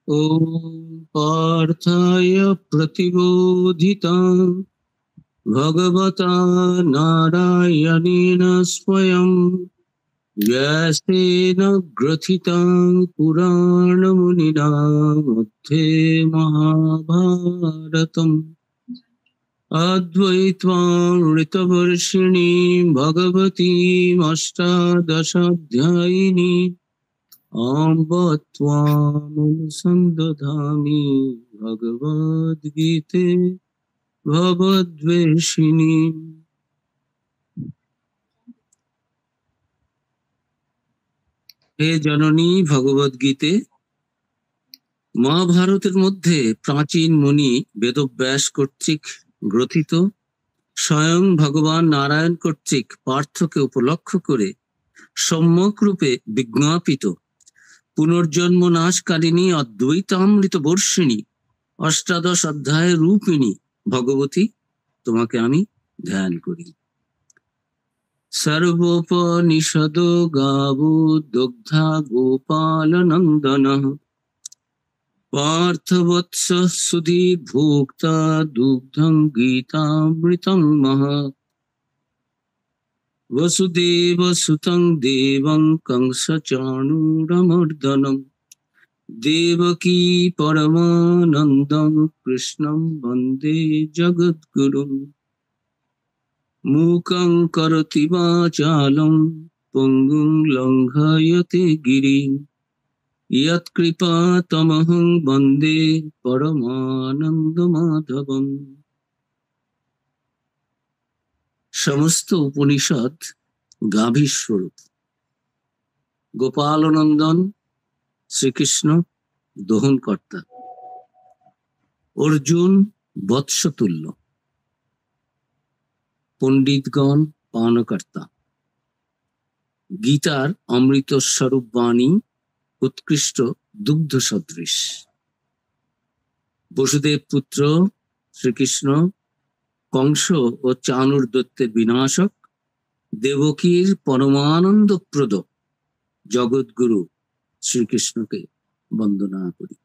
ॐ पार्थाय प्रतिबोधितं भगवता नारायणेन स्वयं व्यासेन ग्रथितं पुराणमुनिना मध्ये महाभारतम् अद्वैत्वामृतवर्षिणीं भगवतीम् अष्टादशाध्यायिनीम् अम्ब त्वामनुसन्दधामि भगवद्गीते भवद्वेषिणीम्। হে জননী ভগবদ্গীতে, মহাভারতের মধ্যে প্রাচীন মুনি বেদব্যাস কর্তৃক গ্রথিত, স্বয়ং ভগবান নারায়ণ কর্তৃক পার্থকে উপলক্ষ করে সম্যক রূপে বিজ্ঞাপিত পুনর্জন্ম নাশকারিণী অদ্বৈতামৃত বর্ষিণী অষ্টাদশ অধ্যায় রূপিণী ভগবতী তোমাকে আমি ধ্যান করি। সর্বোপনিষদ গাবো দগ্ধা গোপাল নন্দন পার্থবৎস সুধীর ভোক্তা দুগ্ধং গীতামৃতং মহা वसुदेव सुतं देवं कंसचाणूरमर्दनं देवकी परमानन्दं कृष्णं वन्दे जगद्गुरुं मूकं करोति वाचालं पङ्गुं लङ्घयते गिरिं यत्कृपातमहं वन्दे परमानन्दमाधवम्। সমস্ত উপনিষদ গাভীর স্বরূপ। গোপালনন্দন শ্রীকৃষ্ণ দহনকর্তা, অর্জুন বৎসতুল্য, পণ্ডিতগণ পানকর্তা, গীতার অমৃত স্বরূপ বাণী উৎকৃষ্ট দুগ্ধ সদৃশ, বসুদেব পুত্র শ্রীকৃষ্ণ কংস ও চাণুর দৈত্যের বিনাশক, দেবকীর পরমানন্দপ্রদ জগৎগুরু শ্রীকৃষ্ণকে বন্দনা করি।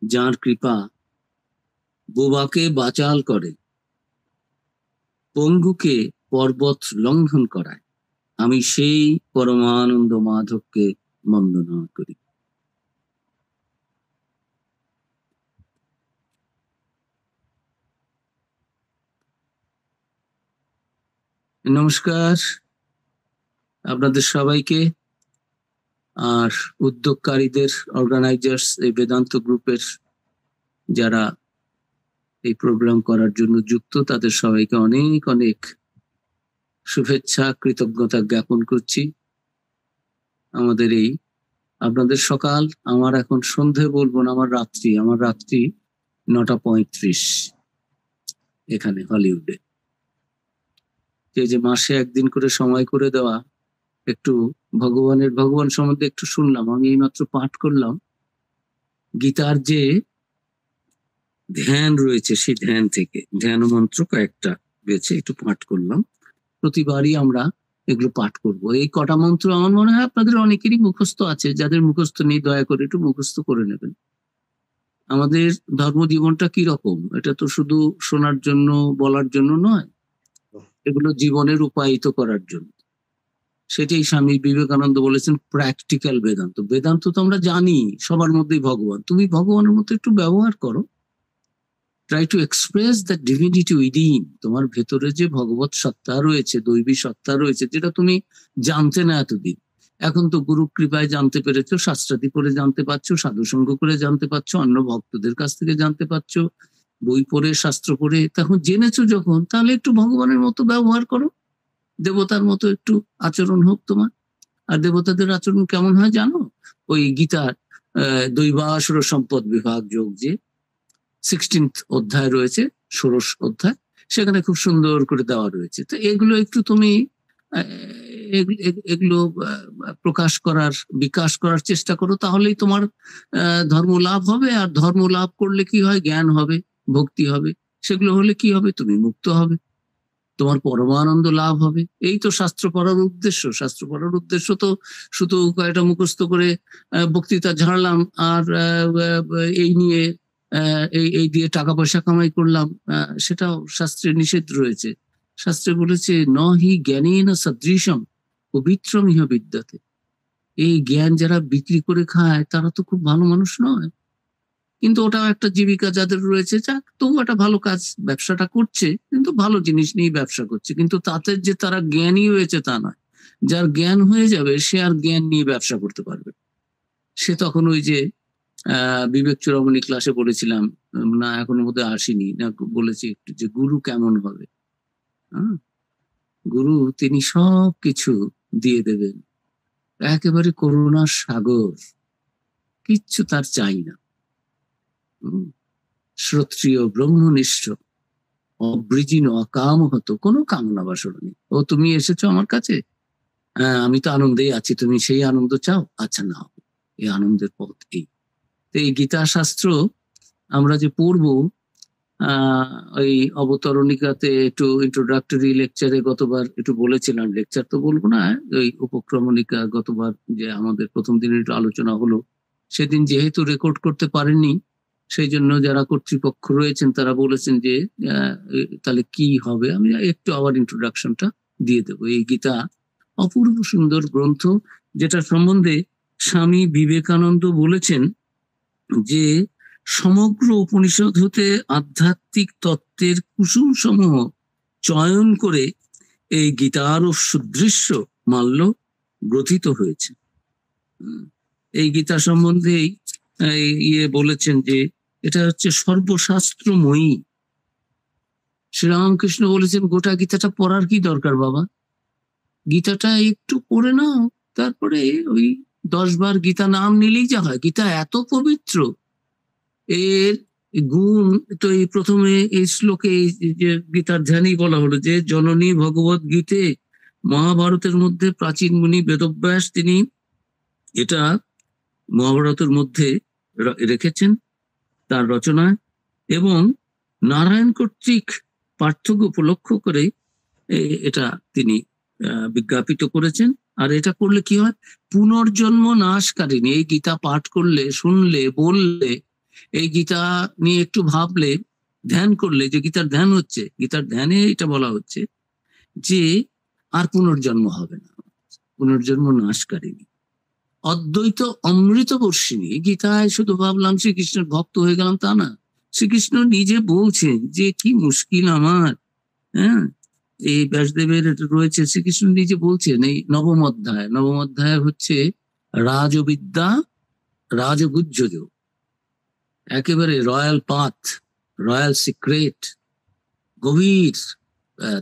যার কৃপা বোবাকে বাচাল করে, পঙ্গুকে পর্বত লঙ্ঘন করায়, আমি সেই পরমানন্দ মাধবকে বন্দনা করি। নমস্কার আপনাদের সবাইকে, আর উদ্যোগকারীদের, অর্গানাইজার্স, এই বেদান্ত গ্রুপের যারা এই প্রোগ্রাম করার জন্য যুক্ত, তাদের সবাইকে অনেক অনেক শুভেচ্ছা, কৃতজ্ঞতা জ্ঞাপন করছি। আমাদের এই আপনাদের সকাল, আমার এখন সন্ধে বলবো না, আমার রাত্রি 9:35 এখানে হলিউডে। যে মাসে একদিন করে সময় করে দেওয়া, একটু ভগবান সম্বন্ধে একটু শুনলাম। আমি এইমাত্র পাঠ করলাম গীতার যে ধ্যান রয়েছে, সেই ধ্যান থেকে ধ্যান মন্ত্র কয়েকটা বেছে একটু পাঠ করলাম। প্রতিবারই আমরা এগুলো পাঠ করব। এই কটা মন্ত্র আমার মনে হয় আপনাদের অনেকেরই মুখস্থ আছে, যাদের মুখস্থ নেই দয়া করে একটু মুখস্থ করে নেবেন। আমাদের ধর্ম জীবনটা কি রকম, এটা তো শুধু শোনার জন্য, বলার জন্য নয়, এগুলো জীবনে রূপায়িত করার জন্য। সেটাই স্বামী বিবেকানন্দ বলেছেন প্র্যাকটিক্যাল বেদান্ত। বেদান্ত তো আমরা জানি সবার মধ্যেই ভগবান, তুমি ভগবানের মতো একটু ব্যবহার করো, try to express the divinity within. তোমার ভেতরে যে ভগবত সত্তা রয়েছে, দৈবী সত্তা রয়েছে, যেটা তুমি জানতে না এতদিন, এখন তো গুরু কৃপায় জানতে পেরেছো, শাস্ত্রাদি করে জানতে পারছো, সাধুসঙ্গ করে জানতে পারছো, অন্য ভক্তদের কাছ থেকে জানতে পারছো, বই পড়ে শাস্ত্র পড়ে, তখন জেনেছো যখন, তাহলে একটু ভগবানের মতো ব্যবহার করো, দেবতার মতো একটু আচরণ হোক তোমার। আর দেবতাদের আচরণ কেমন হয় জানো? ওই গীতার দৈবাসুর সম্পদ বিভাগ যোগ যে 16th অধ্যায় রয়েছে, ষোড়শ অধ্যায়, সেখানে খুব সুন্দর করে দেওয়া রয়েছে। তো এগুলো একটু তুমি এগুলো প্রকাশ করার, বিকাশ করার চেষ্টা করো, তাহলেই তোমার ধর্ম লাভ হবে। আর ধর্ম লাভ করলে কি হয়? জ্ঞান হবে, ভক্তি হবে, সেগুলো হলে কি হবে? তুমি মুক্ত হবে। তোমার পরমানন্দ লাভ হবে। এই তো শাস্ত্র পড়ার উদ্দেশ্য। শাস্ত্র পড়ার উদ্দেশ্য তো শুধু কয়েকটা মুখস্থ করে বক্তৃতা ঝাড়লাম আর এই নিয়ে এই এই দিয়ে টাকা পয়সা কামাই করলাম, সেটাও শাস্ত্রে নিষেধ রয়েছে। শাস্ত্রে বলেছে ন হি জ্ঞানেন সদৃশম পবিত্রম ইহ বিদ্যাতে। এই জ্ঞান যারা বিক্রি করে খায় তারা তো খুব ভালো মানুষ নয়, কিন্তু ওটাও একটা জীবিকা যাদের রয়েছে, যাক তবু একটা ভালো কাজ, ব্যবসাটা করছে কিন্তু ভালো জিনিস নিয়ে ব্যবসা করছে, কিন্তু তাতে যে তারা জ্ঞানী হয়েছে তা নয়। যার জ্ঞান হয়ে যাবে সে আর জ্ঞান নিয়ে ব্যবসা করতে পারবে। সে তখন ওই যে বিবেক চূড়ামণি ক্লাসে বলেছিলাম, না এখনো বোধহয় আসেনি, না বলেছি একটু, যে গুরু কেমন হবে। গুরু তিনি সব কিছু দিয়ে দেবেন, একেবারে করুণার সাগর, কিচ্ছু তার চাই না। শ্রোত্রিয় ব্রহ্মনিষ্ঠ অবৃজিন অকাম হতো, কোনো কামনা বাসনা নেই। ও তুমি এসেছো আমার কাছে, আমি তো আনন্দেই আছি, তুমি সেই আনন্দ চাও, আচ্ছা নাও, এই আনন্দের পথ এই। তো এই গীতা শাস্ত্র আমরা যে পড়বো, ওই অবতরণিকাতে একটু ইন্ট্রোডাক্টরি লেকচারে গতবার একটু বলেছিলাম, লেকচার তো বলবো না, ওই উপক্রমণিকা গতবার যে আমাদের প্রথম দিনের একটু আলোচনা হলো, সেদিন যেহেতু রেকর্ড করতে পারেননি, সেই জন্য যারা কর্তৃপক্ষ রয়েছেন তারা বলেছেন যে তাহলে কি হবে, আমি একটু আবার ইন্ট্রোডাকশনটা দিয়ে দেবো। এই গীতা অপূর্ব সুন্দর গ্রন্থ, যেটা সম্বন্ধে স্বামী বিবেকানন্দ বলেছেন যে সমগ্র উপনিষদ হতে আধ্যাত্মিক তত্ত্বের কুসুম সমূহ চয়ন করে এই গীতার সুদৃশ্য মাল্য গ্রথিত হয়েছে। এই গীতা সম্বন্ধেই বলেছেন যে এটা হচ্ছে সর্বশাস্ত্রময়ী। শ্রীরামকৃষ্ণ বলেছেন গোটা গীতাটা পড়ার কি দরকার বাবা, গীতাটা একটু পড়ে নাও, তারপরে ওই 10 বার গীতা নাম নিলেই যা হয়। গীতা এত পবিত্র, এর গুণ তো এই প্রথমে এই শ্লোকে যে গীতার ধ্যানই বলা হলো যে জননী ভগবত গীতে, মহাভারতের মধ্যে প্রাচীন মুনি বেদব্যাস তিনি এটা মহাভারতের মধ্যে রেখেছেন তার রচনায়, এবং নারায়ণ কর্তৃক পার্থক্য উপলক্ষ করে এটা তিনি বিজ্ঞাপিত করেছেন। আর এটা করলে কি হয়, পুনর্জন্ম নাশকারিণী। এই গীতা পাঠ করলে, শুনলে, বললে, এই গীতা নিয়ে একটু ভাবলে, ধ্যান করলে, যে গীতার ধ্যান হচ্ছে, গীতার ধ্যানে এটা বলা হচ্ছে যে আর পুনর্জন্ম হবে না, পুনর্জন্ম নাশকারিণী, অদ্বৈত অমৃত বর্ষিণী। গীতায় শুধু ভাবলাম শ্রীকৃষ্ণের ভক্ত হয়ে গেলাম তা না, শ্রীকৃষ্ণ নিজে বলছেন যে কি মুশকিল আমার, এই ব্যাসদেবের রয়েছে, শ্রীকৃষ্ণ নিজে বলছেন এই নবম অধ্যায় হচ্ছে রাজবিদ্যা রাজগুহ্য, একেবারে রয়্যাল পাথ, রয়্যাল সিক্রেট, গভীর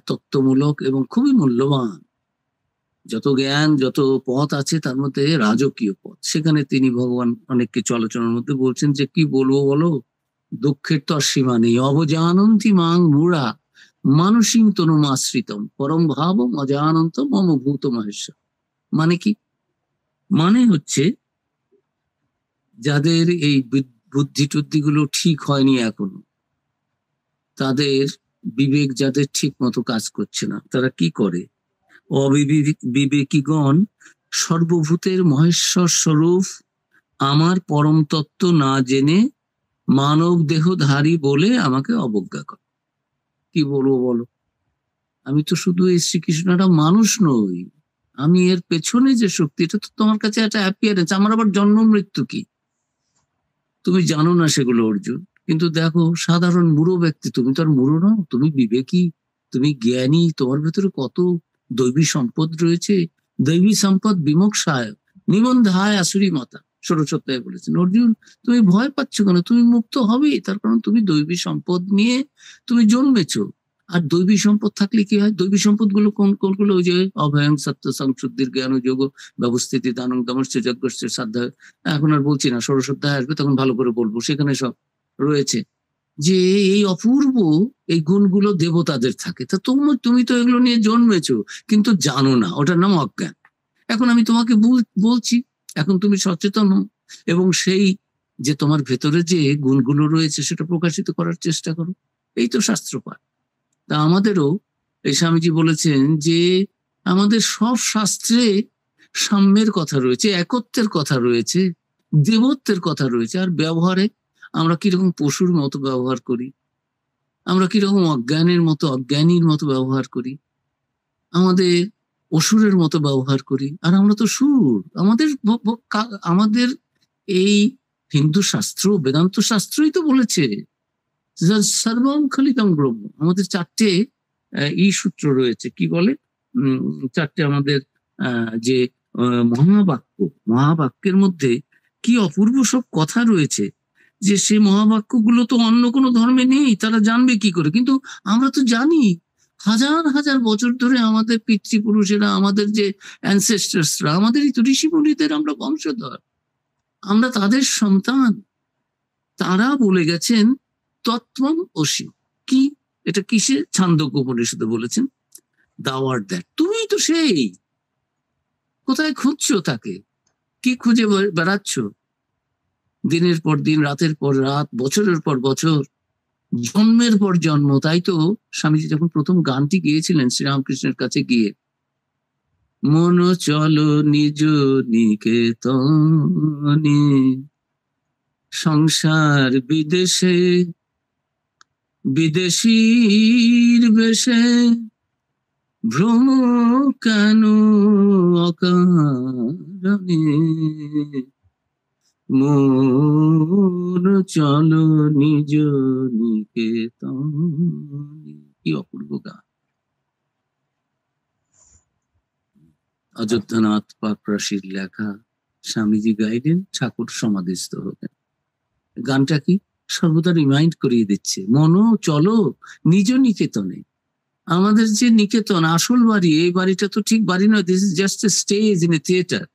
তত্ত্বমূলক এবং খুবই মূল্যবান। যত জ্ঞান, যত পথ আছে তার মধ্যে রাজকীয় পথ, সেখানে তিনি ভগবান অনেককে আলোচনার মধ্যে বলছেন যে কি বলবো বলো, দুঃখের তো আর সীমা নেই। অবজানন্তি মাং মূঢ়া মানসিং তনুমাশ্রিতম পরম ভাবম অজানন্ত মম ভূত মহেশ্বর। মানে কি? মানে হচ্ছে যাদের এই বুদ্ধি টুদ্ধি গুলো ঠিক হয়নি এখনো, তাদের বিবেক যাদের ঠিক মতো কাজ করছে না, তারা কি করে, অবিবেকীগণ সর্বভূতের মহেশ্বর স্বরূপ আমার পরম তত্ত্ব না জেনে মানব দেহধারী বলে আমাকে অবজ্ঞা করে। কি বলবো বলো, আমি তো শুধু এই শ্রীকৃষ্ণটা মানুষ নই, আমি এর পেছনে যে শক্তি, এটা তো তোমার কাছে একটা অ্যাপিয়ারেন্স, আমার আবার জন্ম মৃত্যু কি তুমি জানো না সেগুলো অর্জুন। কিন্তু দেখো সাধারণ মূঢ় ব্যক্তি, তুমি তো আর মূঢ় নও, তুমি বিবেকী, তুমি জ্ঞানী, তোমার ভেতরে কত দৈবী সম্পদ রয়েছে। দৈবী সম্পদ বিমোক্ষায় নিবন্ধায় আসুরি মাতা, ষোড়শোধ্যায় বলেছেন। অর্জুন তুমি ভয় পাচ্ছ কেন, তুমি মুক্ত হবেই, তার কারণ তুমি দৈবী সম্পদ নিয়ে তুমি জন্মেছো। আর দৈবী সম্পদ থাকলে কি হয়, দৈবী সম্পদ গুলো কোন কোনগুলো, ওই যে অভয়ং সত্য সংশুদ্ধির জ্ঞান যোগ ব্যবস্থিতি দানং দমস্য যজ্ঞস্য সাধ্যায়, এখন আর বলছি না, ষোড়শোধ্যায় আসবে তখন ভালো করে বলবো, সেখানে সব রয়েছে যে এই অপূর্ব এই গুণগুলো দেবতাদের থাকে। তা তুমি তো এগুলো নিয়ে জন্মেছো কিন্তু জানো না, ওটার নাম অজ্ঞান। এখন আমি তোমাকে বলছি, এখন তুমি সচেতন হও এবং সেই যে তোমার ভেতরে যে গুণগুলো রয়েছে সেটা প্রকাশিত করার চেষ্টা করো। এই তো শাস্ত্রপাঠ। তা আমাদেরও এই স্বামীজি বলেছেন যে আমাদের সব শাস্ত্রে সাম্যের কথা রয়েছে, একত্বের কথা রয়েছে, দেবত্বের কথা রয়েছে, আর ব্যবহারে আমরা কিরকম পশুর মতো ব্যবহার করি, আমরা কিরকম অজ্ঞানীর মতো ব্যবহার করি, আমাদের অসুরের মতো ব্যবহার করি। আর আমরা তো সুর। আমাদের এই হিন্দু শাস্ত্র, বেদান্ত শাস্ত্রই তো বলেছে সর্বম খলিতম ব্রহ্ম। আমাদের চারটে সূত্র রয়েছে, কি বলে, চারটে আমাদের যে মহাবাক্যের মধ্যে কি অপূর্ব সব কথা রয়েছে, যে সে মহাবাক্যগুলো তো অন্য কোনো ধর্মে নেই, তারা জানবে কি করে? কিন্তু আমরা তো জানি, হাজার হাজার বছর ধরে আমাদের পিতৃপুরুষেরা, আমাদের যে অ্যানসেস্টার্সরা, আমাদের এই ঋষি মুনিদের আমরা বংশধর, আমরা তাদের সন্তান। তারা বলে গেছেন তত্ত্বম অসি। কি এটা? কিসে? ছান্দোক্য উপনিষদে বলেছেন, দাও আর দ্যাট। তুমি তো সেই। কোথায় খুঁজছো তাকে? কি খুঁজে বেড়াচ্ছ? দিনের পর দিন, রাতের পর রাত, বছরের পর বছর, জন্মের পর জন্ম। তাই তো স্বামীজি যখন প্রথম গানটি গিয়েছিলেন শ্রীরামকৃষ্ণের কাছে গিয়ে, মন চলো নিজ নিকেতনে, সংসার বিদেশে, বিদেশীর বেশে, ভ্রম কেন অকারণে, মন চলো নিজ নিকেতনে। কি অপূর্ব গান! অযোধ্যানাথ পাকরাশির লেখা, স্বামীজি গাইলেন, ঠাকুর সমাধিস্থ হলেন। গানটা কি সর্বদা রিমাইন্ড করিয়ে দিচ্ছে, মনো চলো নিজ নিকেতনে। আমাদের যে নিকেতন, আসল বাড়ি, এই বাড়িটা তো ঠিক বাড়ি নয়। This is just a stage in a theatre,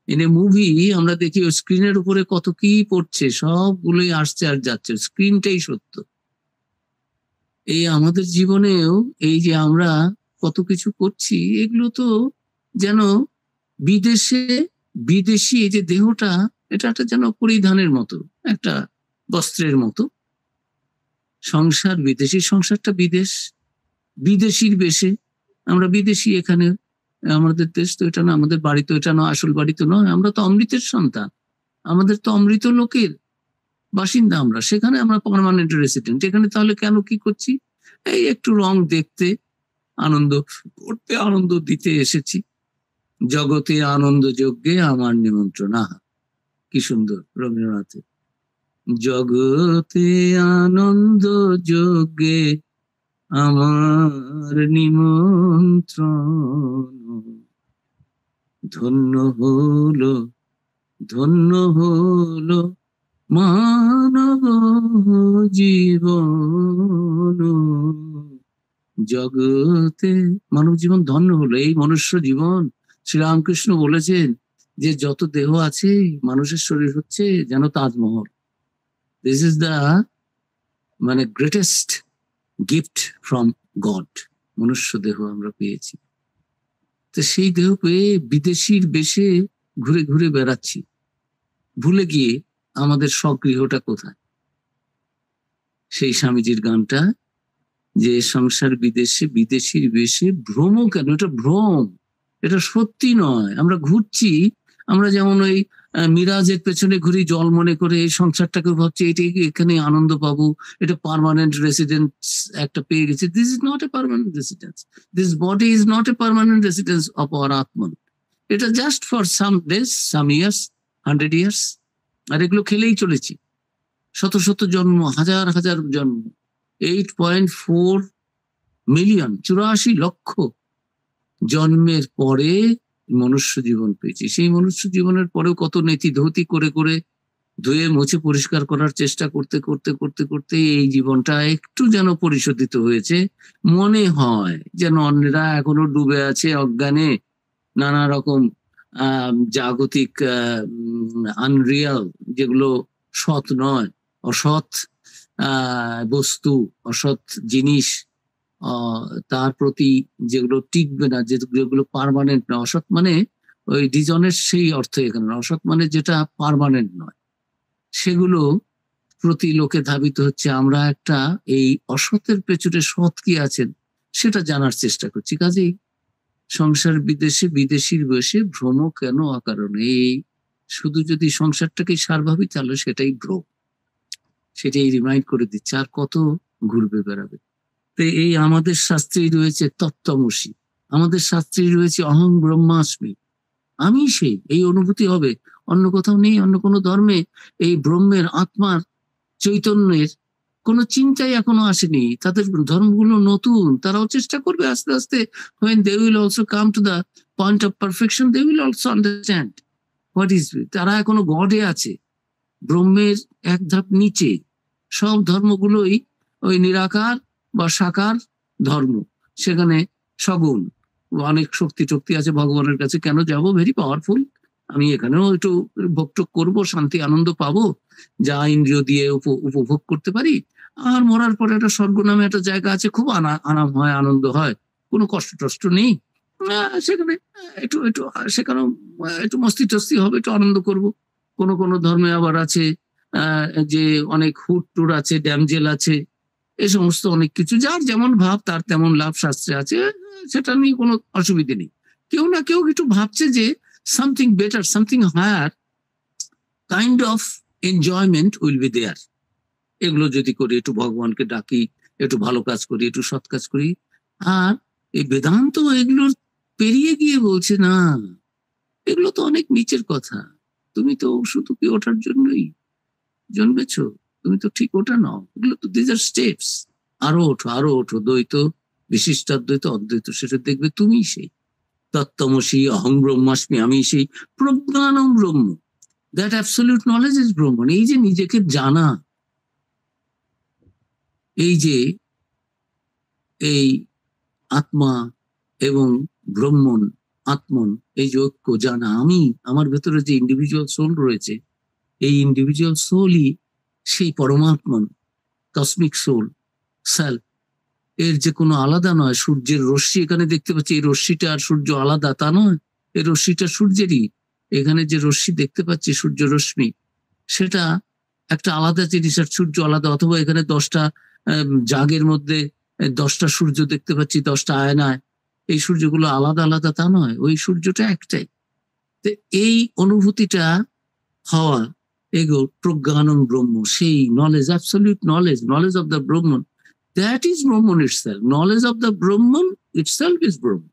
in a movie. আমরা দেখি ওই স্ক্রিনের উপরে কত কি পড়ছে, সবগুলোই আসছে আর যাচ্ছে, স্ক্রিনটাই সত্য। এই আমাদের জীবনেও এই যে আমরা কত কিছু করছি, এগুলো তো যেন বিদেশি এই যে দেহটা, এটা একটা যেন পরিধানের মতো, একটা বস্ত্রের মতো। সংসার বিদেশি, সংসারটা বিদেশির বেশে। আমরা বিদেশি এখানে, আমাদের দেশ তো এটা না, আমাদের বাড়ি তো এটা নয়, আসল বাড়ি তো নয়। আমরা তো অমৃতের সন্তান, আমাদের তো অমৃত লোকের বাসিন্দা আমরা, সেখানে আমরা পার্মানেন্ট রেসিডেন্ট। এখানে তাহলে কেন কি করছি? এই একটু রং দেখতে, আনন্দ করতে, আনন্দ দিতে এসেছি। জগতে আনন্দ যজ্ঞে আমার নিমন্ত্রণ। আহা, কি সুন্দর রবীন্দ্রনাথের। জগতে আনন্দ যজ্ঞে আমার নিমন্ত্রণ, ধন্য হলো, ধন্য হলো মানব জীবন। জগতে মানব জীবন ধন্য হলো, এই মনুষ্য জীবন। শ্রীরামকৃষ্ণ বলেছেন যে যত দেহ আছে, মানুষের শরীর হচ্ছে যেন Taj Mahal. This is the greatest gift from god. মনুষ্য দেহ আমরা পেয়েছি, তো সেই দেহ পেয়ে বিদেশির বেশে ঘুরে ঘুরে বেড়াচ্ছি, ভুলে গিয়ে আমাদের স্বগৃহটা কোথায়। সেই স্বামীজির গানটা, যে সংসার বিদেশে, বিদেশির বেশে, ভ্রম কেন? এটা ভ্রম, এটা সত্যি নয়। আমরা ঘুরছি, আমরা যেমন ওই মিরাজের পেছনে ঘুরি জল মনে করে, এই সংসারটাকে ভাবছি এটাই এখানে আনন্দ পাবো, এটা পার্মানেন্ট রেসিডেন্স একটা পেয়ে গেছে। This is not a permanent residence. This body is not a permanent residence of our atman. এটা just for some days, some years, 100 years. আর এগুলো খেলেই চলেছি, শত শত জন্ম, হাজার হাজার জন্ম, 8.4 মিলিয়ন, 84 লক্ষ জন্মের পরে মনুষ্য জীবন পেয়েছি। সেই মনুষ্য জীবনের পরেও কত নেতি ধৌতি করে করে, ধুয়ে মুছে পরিষ্কার করার চেষ্টা করতে করতে করতে করতে এই জীবনটা একটু যেন পরিশোধিত হয়েছে। মনে হয় যেন অন্যরা এখনো ডুবে আছে অজ্ঞানে, নানা রকম জাগতিক আনরিয়াল, যেগুলো সৎ নয়, অসৎ বস্তু, অসৎ জিনিস, তার প্রতি যেগুলো টিকবে না, যেগুলো পার্মানেন্ট না। অসৎ মানে ওই ডিজনের সেই অর্থ এখানে, অসৎ মানে যেটা পার্মানেন্ট নয়, সেগুলো প্রতি লোকে ধাবিত হচ্ছে। আমরা একটা এই অসতের পেছনে সৎ কি আছেন সেটা জানার চেষ্টা করছি। কাজেই সংসার বিদেশে, বিদেশির বেশে ভ্রম কেন অকারণে? এই শুধু যদি সংসারটাকে সারভাবে চালো সেটাই ভ্রম, সেটাই রিমাইন্ড করে দিচ্ছে। আর কত ঘুরবে বেড়াবে? তো এই আমাদের শাস্ত্রেই রয়েছে তত্ত্বমসি, আমাদের শাস্ত্রেই রয়েছে অহং ব্রহ্মাস্মি, আমি সেই, এই অনুভূতি হবে। অন্য কোথাও নেই, অন্য কোনো ধর্মে এই ব্রহ্মের, আত্মার, চৈতন্যের কোনো চিন্তাই এখনো আসেনি। তাদের ধর্মগুলো নতুন, তারাও চেষ্টা করবে আস্তে আস্তে। when they will also come to the point of perfection, they will also understand what is it. তারা এখনো গডে আছে, ব্রহ্মের এক ধাপ নিচে। সব ধর্মগুলোই ওই নিরাকার বা সাকার ধর্ম, সেখানে সগুণ, অনেক শক্তি টক্তি আছে ভগবানের কাছে। কেন যাব? ভেরি পাওয়ারফুল, আমি এখানেও একটু ভোগটোগ করবো, শান্তি আনন্দ পাবো, যা ইন্দ্রিয় দিয়ে উপভোগ করতে পারি। আর মরার পরে একটা স্বর্গ নামে একটা জায়গা আছে, খুব আরাম হয়, আনন্দ হয়, কোনো কষ্ট টষ্ট নেই। সেখানে একটু একটু সেখানেও একটু মস্তি টস্তি হবে, একটু আনন্দ করব। কোন কোন ধর্মে আবার আছে যে অনেক হুট টুর আছে, ড্যামজেল আছে, এ সমস্ত অনেক কিছু। যার যেমন ভাব তার তেমন লাভ, শাস্ত্রে আছে, সেটা নিয়ে কোনো অসুবিধে নেই। কেউ না কেউ একটু ভাবছে যে something better, something higher kind of enjoyment will be there. এগুলো যদি করি, একটু ভগবানকে ডাকি, একটু ভালো কাজ করি, একটু সৎ কাজ করি। আর এই বেদান্ত এগুলোর পেরিয়ে গিয়ে বলছে না, এগুলো তো অনেক নিচের কথা, তুমি তো শুধু কি ওঠার জন্যই জন্মেছ, তুমি তো ঠিক ওটা নও, এগুলো তো দিস আর স্টেপস। আরো ওঠো, আরো ওঠো, দ্বৈত, বিশিষ্টাদ্বৈত, অদ্বৈত, সেটা দেখবে তুমি সেই তত্ত্বমসি, অহং ব্রহ্মাস্মি, আমি সেই প্রজ্ঞানম ব্রহ্ম, দ্যাট অ্যাবসলিউট নলেজ ইজ ব্রহ্মণ। এই যে নিজেকে জানা, এই যে এই আত্মা এবং ব্রহ্মণ, আত্মন, এই যে ঐক্য জানা, আমি, আমার ভেতরে যে ইন্ডিভিজুয়াল সোল রয়েছে, এই ইন্ডিভিজুয়াল সোলই সেই পরমাত্মন, কসমিক সোল, সেলফ। এর যে কোনো আলাদা নয়। সূর্যের রশ্মি এখানে দেখতে পাচ্ছি, এই রশ্মিটা আর সূর্য আলাদা তা নয়, এই রশ্মিটা সূর্যেরই। এখানে যে রশ্মি দেখতে পাচ্ছি, সূর্য রশ্মি, সেটা একটা আলাদা জিনিস, আর সূর্য আলাদা। অথবা এখানে 10টা জাগের মধ্যে 10টা সূর্য দেখতে পাচ্ছি, 10টা আয়নায়, এই সূর্যগুলো আলাদা আলাদা তা নয়, ওই সূর্যটা একটাই। তো এই অনুভূতিটা হওয়া, এগো প্রজ্ঞানং ব্রহ্ম, সেই knowledge, absolute knowledge, knowledge of the Brahman, that is Brahman itself. Knowledge of the Brahman itself is Brahma.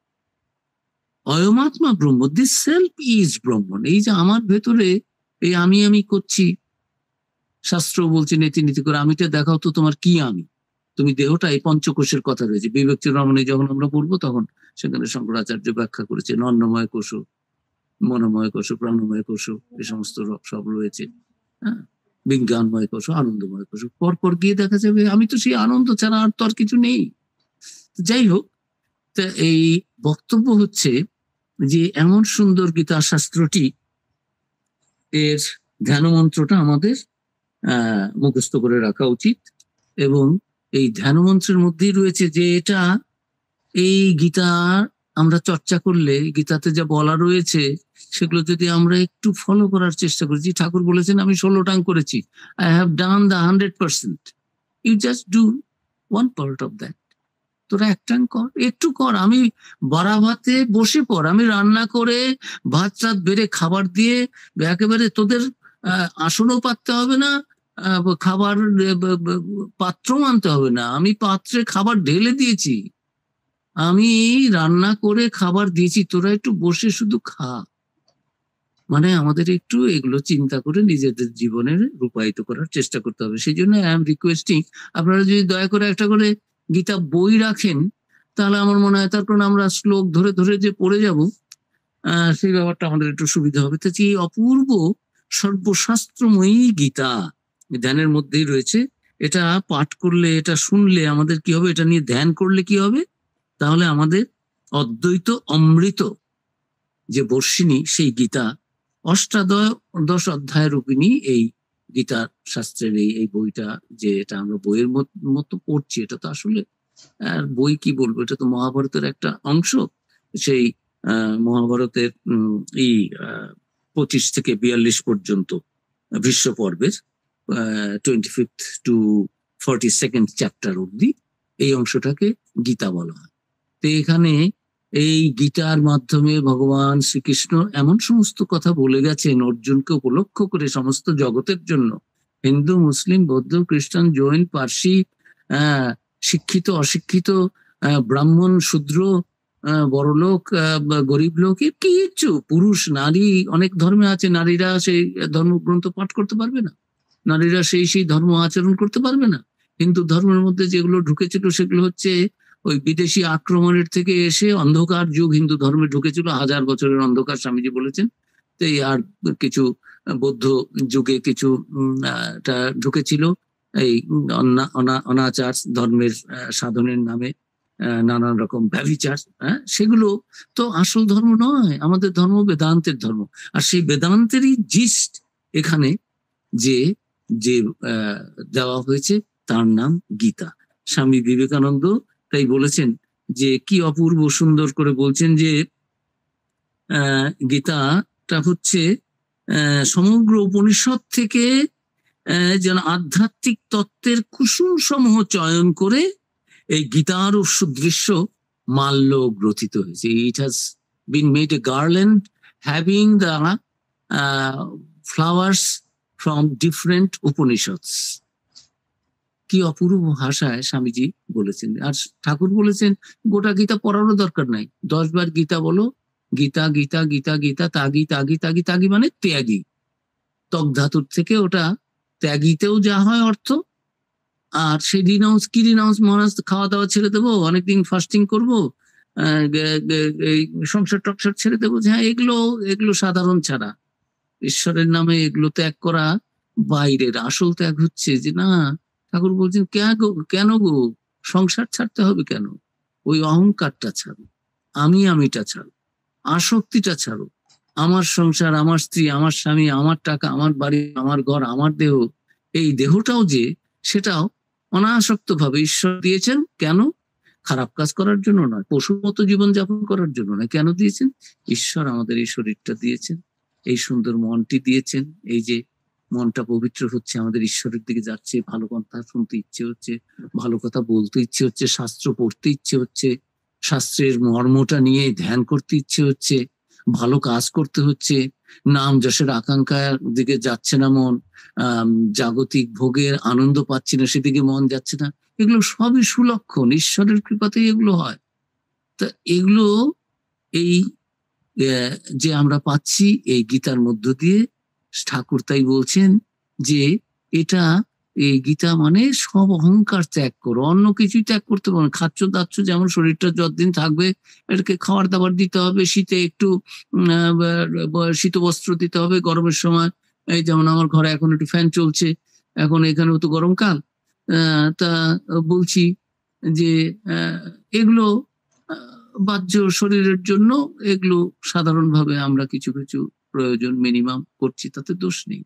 অয়মাত্মা ব্রহ্ম, দিস সেলফ ইজ ব্রহ্মন। এই যে আমার ভেতরে এই আমি করছি, শাস্ত্র বলছে নীতি নীতি করে, আমিটা দেখাও তো তোমার কি আমি। তুমি দেহটা, এই পঞ্চকোষের কথা রয়েছে বিবেক চূড়ামণি যখন আমরা পড়বো, তখন সেখানে শঙ্করাচার্য ব্যাখ্যা করেছে, অন্নময় কোষ, মনোময় কোষ, প্রাণময় কোষ, এই সমস্ত সব রয়েছে। হ্যাঁ, বিজ্ঞানময় কোষ, আনন্দময় কোষ। পরপর গিয়ে দেখা যাবে আমি তো সেই আনন্দ ছাড়া আর তো আর কিছু নেই। যাই হোক, তা এই বক্তব্য হচ্ছে যে এমন সুন্দর গীতা শাস্ত্রটি, এর ধ্যান মন্ত্রটা আমাদের মুখস্থ করে রাখা উচিত। এবং এই ধ্যান মন্ত্রের মধ্যেই রয়েছে যে এটা, এই গীতা আমরা চর্চা করলে, গীতাতে যা বলা রয়েছে সেগুলো যদি আমরা একটু ফলো করার চেষ্টা করি। ঠাকুর বলেছেন আমি 16টাং করেছি, I have done the 100%, you just do 1 part of that। তোরা একটাং কর, একটু কর। আমি বারাভাতে বসে পড়, আমি রান্না করে ভাত টাত বেড়ে খাবার দিয়ে একেবারে তোদের আসনও পাততে হবে না, খাবার পাত্র আনতে হবে না, আমি পাত্রে খাবার ঢেলে দিয়েছি, আমি রান্না করে খাবার দিয়েছি, তোরা একটু বসে শুধু খা। মানে আমাদের একটু এগুলো চিন্তা করে নিজেদের জীবনে রূপায়িত করার চেষ্টা করতে হবে। সেই জন্য আই এম রিকোয়েস্টিং, আপনারা যদি দয়া করে একটা করে গীতা বই রাখেন, তাহলে আমার মনে হয়, তার কারণ আমরা শ্লোক ধরে ধরে যে পড়ে যাব, সেই ব্যাপারটা আমাদের একটু সুবিধা হবে। তো এই অপূর্ব সর্বশাস্ত্রময়ী গীতা ধ্যানের মধ্যেই রয়েছে। এটা পাঠ করলে, এটা শুনলে আমাদের কি হবে, এটা নিয়ে ধ্যান করলে কি হবে, তাহলে আমাদের অদ্বৈত অমৃত যে বর্ষিণী, সেই গীতা অষ্টাদশ অধ্যায় রূপিণী এই গীতা শাস্ত্রের এই বইটা, যে এটা আমরা বইয়ের মতো পড়ছি, এটা তো আসলে বই কি বলবো, এটা তো মহাভারতের একটা অংশ। সেই মহাভারতের 25 থেকে 42 পর্যন্ত ভীষ্ম পর্বের 25th to 42nd চ্যাপ্টার অব্দি এই অংশটাকে গীতা বলা হয়। তো এখানে এই গীতার মাধ্যমে ভগবান শ্রীকৃষ্ণ এমন সমস্ত কথা বলে গেছেন অর্জুনকে উপলক্ষ করে সমস্ত জগতের জন্য, হিন্দু, মুসলিম, বৌদ্ধ, খ্রিস্টান, জৈন, পার্সি, শিক্ষিত, অশিক্ষিত, ব্রাহ্মণ, শূদ্র, বড়লোক, গরিব লোক, কিছু পুরুষ, নারী, অনেক ধর্মে আছে। নারীরা সেই ধর্মগ্রন্থ পাঠ করতে পারবে না, নারীরা সেই ধর্ম আচরণ করতে পারবে না। হিন্দু ধর্মের মধ্যে যেগুলো ঢুকেছিল সেগুলো হচ্ছে ওই বিদেশি আক্রমণের থেকে এসে অন্ধকার যুগ হিন্দু ধর্মে ঢুকেছিল, 1000 বছরের অন্ধকার স্বামীজি বলেছেন। তো আর কিছু বৌদ্ধ যুগে কিছু ঢুকেছিল এই অনাচার ধর্মের সাধনের নামে, নানান রকম ব্যভিচার, সেগুলো তো আসল ধর্ম নয়। আমাদের ধর্ম বেদান্তের ধর্ম, আর সেই বেদান্তেরই জিস্ট এখানে যে যে দেওয়া হয়েছে তার নাম গীতা। স্বামী বিবেকানন্দ তাই বলেছেন যে কি অপূর্ব সুন্দর করে বলছেন যে গীতাটা হচ্ছে সমগ্র উপনিষদ থেকে যেন আধ্যাত্মিক তত্ত্বের কুসুম সমূহ চয়ন করে এই গীতার সুদৃশ্য মাল্য গ্রথিত হয়েছে। It has been made a garland having the flowers from different Upanishads. কি অপূর্ব ভাষায় স্বামীজি বলেছেন। আর ঠাকুর বলেছেন গোটা গীতা পড়ারও দরকার নাই, 10 বার গীতা বলো, গীতা গীতা গীতা গীতা, তাগি তাগি তাগি, তাগি মানে ত্যাগী, ত্বক ধাতুর থেকে ওটা ত্যাগীতেও যা হয় অর্থ। আর সেই রিনাউন্স কি রিনাউন্স, মহারাজ খাওয়া দাওয়া ছেড়ে দেবো, অনেকদিন ফাস্টিং করবো, সংসার টকসার ছেড়ে দেবো, হ্যাঁ এগুলো সাধারণ ছাড়া। ঈশ্বরের নামে এগুলো ত্যাগ করা বাইরের, আসল ত্যাগ হচ্ছে যে না, ঠাকুর বলছেন কেন গো সংসার ছাড়তে হবে কেন? ওই অহংকারটা ছাড়ো, আমিটা ছাড়ো, আসক্তিটা ছাড়ো। আমার সংসার, আমার স্ত্রী, আমার স্বামী, আমার টাকা, আমার বাড়ি, আমার ঘর, আমার দেহ, এই দেহটাও যে সেটাও অনাসক্ত ভাবে ঈশ্বর দিয়েছেন। কেন? খারাপ কাজ করার জন্য নয়, পশুর মতো জীবনযাপন করার জন্য নয়। কেন দিয়েছেন? ঈশ্বর আমাদের এই শরীরটা দিয়েছেন, এই সুন্দর মনটি দিয়েছেন। এই যে মনটা পবিত্র হচ্ছে, আমাদের ঈশ্বরের দিকে যাচ্ছে, ভালো কথা শুনতে ইচ্ছে হচ্ছে, ভালো কথা বলতে ইচ্ছে হচ্ছে, শাস্ত্র পড়তে ইচ্ছে হচ্ছে, শাস্ত্রের মর্মটা নিয়ে ধ্যান করতে ইচ্ছে হচ্ছে, ভালো কাজ করতে হচ্ছে, নাম যশের আকাঙ্ক্ষার দিকে যাচ্ছে না মন, জাগতিক ভোগের আনন্দ পাচ্ছি না সেদিকে মন যাচ্ছে না। এগুলো সবই সুলক্ষণ, ঈশ্বরের কৃপাতেই এগুলো হয়। তা এগুলো এই যে আমরা পাচ্ছি এই গীতার মধ্য দিয়ে। ঠাকুর তাই বলছেন যে এটা, এই গীতা মানে সব অহংকার ত্যাগ করো, অন্য কিছুই ত্যাগ করতে পারো না। খাচ্ছ দাচ্ছ, যেমন শরীরটা যতদিন থাকবে এটাকে খাবার দাবার দিতে হবে, শীতে একটু শীত বস্ত্র দিতে হবে, গরমের সময় এই যেমন আমার ঘরে এখন একটু ফ্যান চলছে, এখন এখানেও তো গরমকাল। তা বলছি যে এগুলো বাহ্য শরীরের জন্য, এগুলো সাধারণভাবে আমরা কিছু কিছু প্রয়োজন মিনিমাম করছি, তাতে দোষ নেই।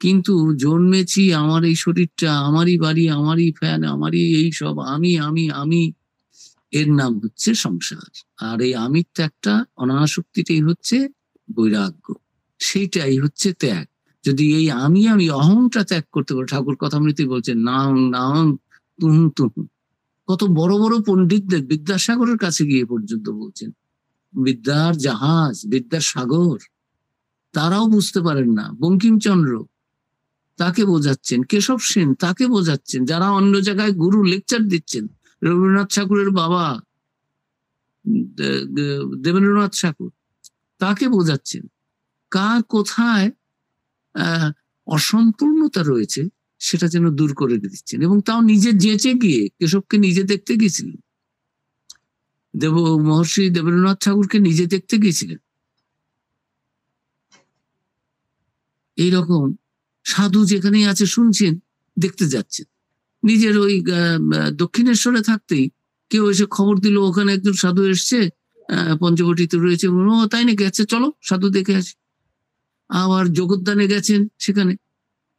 কিন্তু জন্মেছি, আমার এই শরীরটা, আমারই বাড়ি, আমারই ফ্যান, আমারই এই সব, আমি, এর নাম হচ্ছে সংসার। আর এই আমিত্ব একটা অনাসক্তিটাই হচ্ছে বৈরাগ্য, সেইটাই হচ্ছে ত্যাগ। যদি এই আমি অহংটা ত্যাগ করতে পারো, ঠাকুর কথামৃতে বলছেন নাহং তুহু তুহু। কত বড় বড় পণ্ডিতদের, বিদ্যাসাগরের কাছে গিয়ে পর্যন্ত বলছেন, বিদ্যার জাহাজ, বিদ্যার সাগর, তারাও বুঝতে পারেন না। বঙ্কিমচন্দ্র তাকে বোঝাচ্ছেন, কেশব সেন তাকে বোঝাচ্ছেন, যারা অন্য জায়গায় গুরু লেকচার দিচ্ছেন, রবীন্দ্রনাথ ঠাকুরের বাবা দেবেন্দ্রনাথ ঠাকুর তাকে বোঝাচ্ছেন। কার কোথায় অসম্পূর্ণতা রয়েছে সেটা যেন দূর করে দিচ্ছেন, এবং তাও নিজে যেচে গিয়ে, কেশবকে নিজে দেখতে গিয়েছিলেন, মহর্ষি দেবেন্দ্রনাথ ঠাকুরকে নিজে দেখতে গিয়েছিলেন। এইরকম সাধু যেখানেই আছে শুনছেন, দেখতে যাচ্ছেন। নিজের ওই দক্ষিণেশ্বরে থাকতেই কেউ এসে খবর দিল ওখানে একজন সাধু এসছে, পঞ্চবটিতে রয়েছে, ও তাই নাকি, আচ্ছা চলো সাধু দেখে আসি। আবার জগদ্দানে গেছেন, সেখানে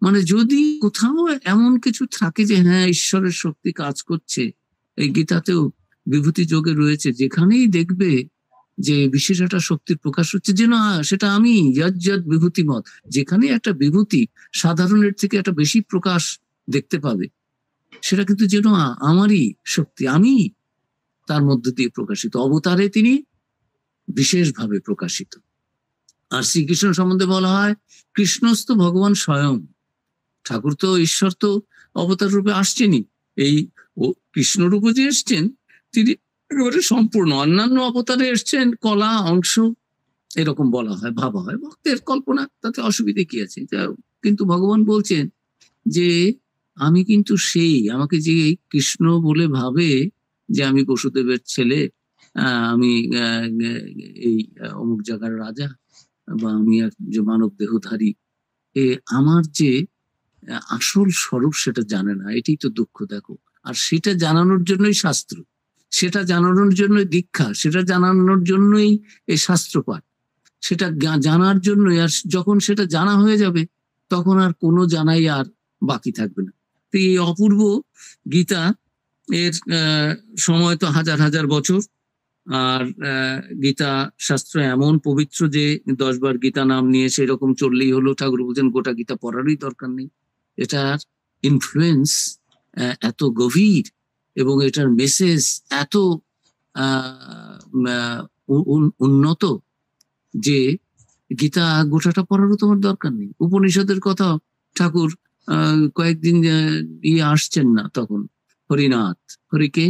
মানে যদি কোথাও এমন কিছু থাকে যে হ্যাঁ ঈশ্বরের শক্তি কাজ করছে, এই গীতাতেও বিভূতি যোগে রয়েছে, যেখানেই দেখবে যে বিশেষ একটা শক্তির প্রকাশ হচ্ছে, যেন সেটা আমি যৎ বিভূতি মত, যেখানে একটা বিভূতি সাধারণের থেকে একটা বেশি প্রকাশ দেখতে পাবে, সেটা কিন্তু যেন আমারই শক্তি, আমি তার মধ্য দিয়ে প্রকাশিত, অবতারে তিনি বিশেষভাবে প্রকাশিত। আর শ্রীকৃষ্ণ সম্বন্ধে বলা হয় কৃষ্ণস্থ ভগবান স্বয়ং। ঠাকুর তো ঈশ্বর তো অবতার রূপে আসছেনই, এই কৃষ্ণ রূপে যে এসছেন তিনি একেবারে সম্পূর্ণ। অন্যান্য অবতারে এসছেন কলা অংশ, এরকম বলা হয়, ভাবা হয়, ভক্তের কল্পনা, তাতে অসুবিধে কি আছে। কিন্তু ভগবান বলছেন যে আমি কিন্তু সেই, আমাকে যে কৃষ্ণ বলে ভাবে যে আমি বসুদেবের ছেলে, আমি এই অমুক জায়গার রাজা, বা আমি যে মানব দেহধারী, আমার যে আসল স্বরূপ সেটা জানে না, এটাই তো দুঃখ। দেখো, আর সেটা জানানোর জন্যই শাস্ত্র, সেটা জানানোর জন্যই দীক্ষা, সেটা জানানোর জন্যই এই শাস্ত্র পাঠ, সেটা জানার জন্যই। আর যখন সেটা জানা হয়ে যাবে তখন আর কোনো জানাই আর বাকি থাকবে না। তো এই অপূর্ব গীতা, এর সময় তো হাজার হাজার বছর। আর গীতা শাস্ত্র এমন পবিত্র যে 10 বার গীতা নাম নিয়ে সেরকম চললেই হলো। ঠাকুর বলছেন গোটা গীতা পড়ারই দরকার নেই। এটার ইনফ্লুয়েন্স এত গভীর এবং এটার মেসেজ এত উন্নত যে গীতা গোটাটা পড়ারও তোমার দরকার নেই। উপনিষদের কথা ঠাকুর কয়েকদিন আসছেন না, তখন হরিনাথ, হরিকে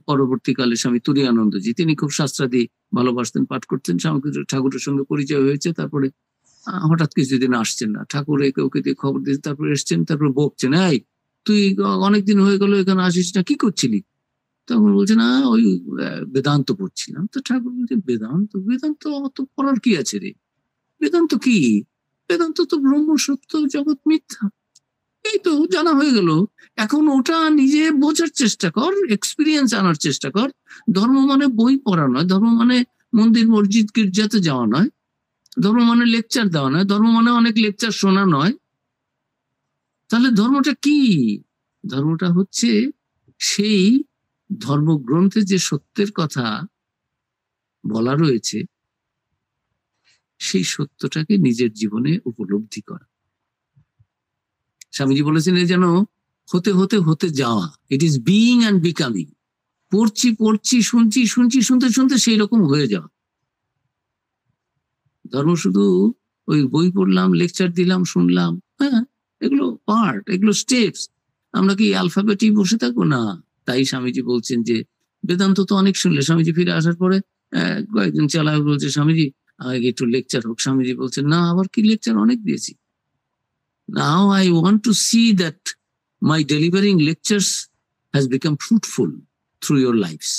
পরবর্তীকালে স্বামী তুরীয়ানন্দজি, তিনি খুব শাস্ত্রাদি ভালোবাসতেন, পাঠ করতেন, স্বামী ঠাকুরের সঙ্গে পরিচয় হয়েছে। তারপরে হঠাৎ কিছুদিন আসছেন না, ঠাকুর একে ওকে দিয়ে খবর দিয়েছে, তারপরে এসছেন, তারপরে বকছেন, এই তুই অনেকদিন হয়ে গেল এখানে আসিস না, কি করছিলি? তখন বলছে না, ওই বেদান্ত পড়ছিলাম। তো ঠাকুর বলছে বেদান্ত, বেদান্ত অত পড়ার কি আছে রে? বেদান্ত কি? বেদান্ত তো ব্রহ্ম সত্য, জগৎ মিথ্যা, এই তো জানা হয়ে গেল। এখন ওটা নিজে বোঝার চেষ্টা কর, এক্সপিরিয়েন্স আনার চেষ্টা কর। ধর্ম মানে বই পড়া নয়, ধর্ম মানে মন্দির মসজিদ গির্জাতে যাওয়া নয়, ধর্ম মানে লেকচার দেওয়া নয়, ধর্ম মানে অনেক লেকচার শোনা নয়। তাহলে ধর্মটা কি? ধর্মটা হচ্ছে সেই ধর্মগ্রন্থে যে সত্যের কথা বলা রয়েছে, সেই সত্যটাকে নিজের জীবনে উপলব্ধি করা। স্বামীজি বলেছেন এ যেন হতে হতে হতে যাওয়া, it is being and becoming. পড়ছি পড়ছি, শুনছি শুনছি, শুনতে শুনতে সেই রকম হয়ে যাওয়া। ধর্ম শুধু ওই বই পড়লাম, লেকচার দিলাম, শুনলাম, হ্যাঁ, এগুলো পার্ট, এগুলো স্টেপস। আমরা কি অ্যালফাবেটই বসে থাকবো না? তাই স্বামীজি বলছেন যে বেদান্ত তো অনেক শুনলে। স্বামীজি ফিরে আসার পরে কয়েকদিন চালায় বলছে, স্বামীজি একটু লেকচার হোক। স্বামীজি বলছেন না, আবার কি লেকচার, অনেক দিয়েছি। Now I want to see that my delivering lectures has become fruitful through your lives.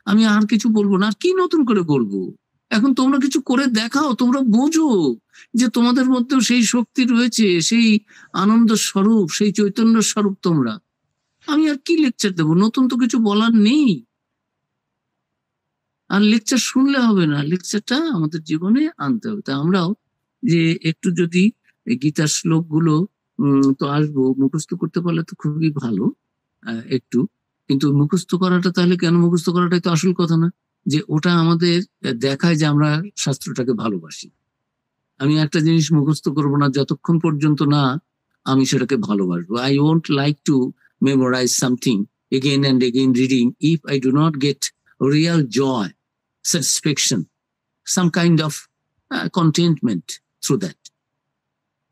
আমি আর কিছু বলবো না, আর কি নতুন করে বলবো? এখন তোমরা কিছু করে দেখাও, তোমরা বোঝো যে তোমাদের মধ্যেও সেই শক্তি রয়েছে, সেই আনন্দ স্বরূপ, সেই চৈতন্য স্বরূপ তোমরা। আমি আর কি লেকচার দেবো? নতুন তো কিছু বলার নেই। আর লেকচার শুনলে হবে না, লেকচারটা আমাদের জীবনে আনতে হবে। তা আমরাও যে একটু যদি গীতার শ্লোকগুলো তো আসবো, মুখস্থ করতে পারলে তো খুবই ভালো একটু। কিন্তু মুখস্থ করাটা, তাহলে কেন মুখস্থ করাটাই তো আসল কথা না, যে ওটা আমাদের দেখায় যে আমরা শাস্ত্রটাকে ভালোবাসি। আমি একটা জিনিস মুখস্থ করবো না যতক্ষণ পর্যন্ত না আমি সেটাকে ভালোবাসবো। I won't like to memorize something again and again reading if I do not get real joy, satisfaction, some kind of contentment through that.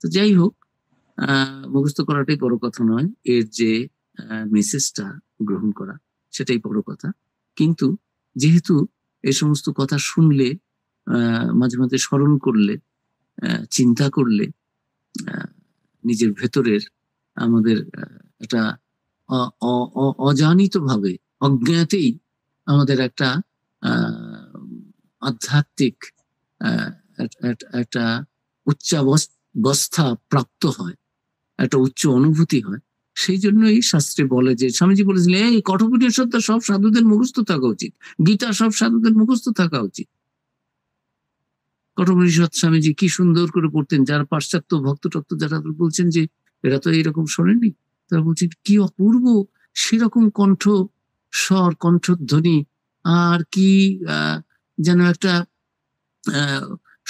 তো যাই হোক, মুখস্থ করাটাই বড় কথা নয়, এর যে মেসেজটা গ্রহণ করা সেটাই বড় কথা। কিন্তু যেহেতু এই সমস্ত কথা শুনলে, মাঝে মাঝে স্মরণ করলে, চিন্তা করলে, নিজের ভেতরের আমাদের একটা অজানিত ভাবে, অজ্ঞাতেই আমাদের একটা আধ্যাত্মিক একটা উচ্চাবস্থা প্রাপ্ত হয়, একটা উচ্চ অনুভূতি হয়। সেই জন্যই শাস্ত্রে বলে যে, স্বামীজি বলেছিলেন এই কঠোপনিষদ সব সাধুদের মুখস্থ থাকা উচিত, গীতা সব সাধুদের মুখস্থ থাকা উচিত। কঠোপনিষদ স্বামীজি কি সুন্দর করে পড়তেন। যারা পাশ্চাত্য ভক্ত টক্ত যারা বলছেন যে এরা তো এইরকম শোনেনি, তারা বলছেন কি অপূর্ব সেরকম কণ্ঠ স্বর, কণ্ঠধ্বনি, আর কি যেন একটা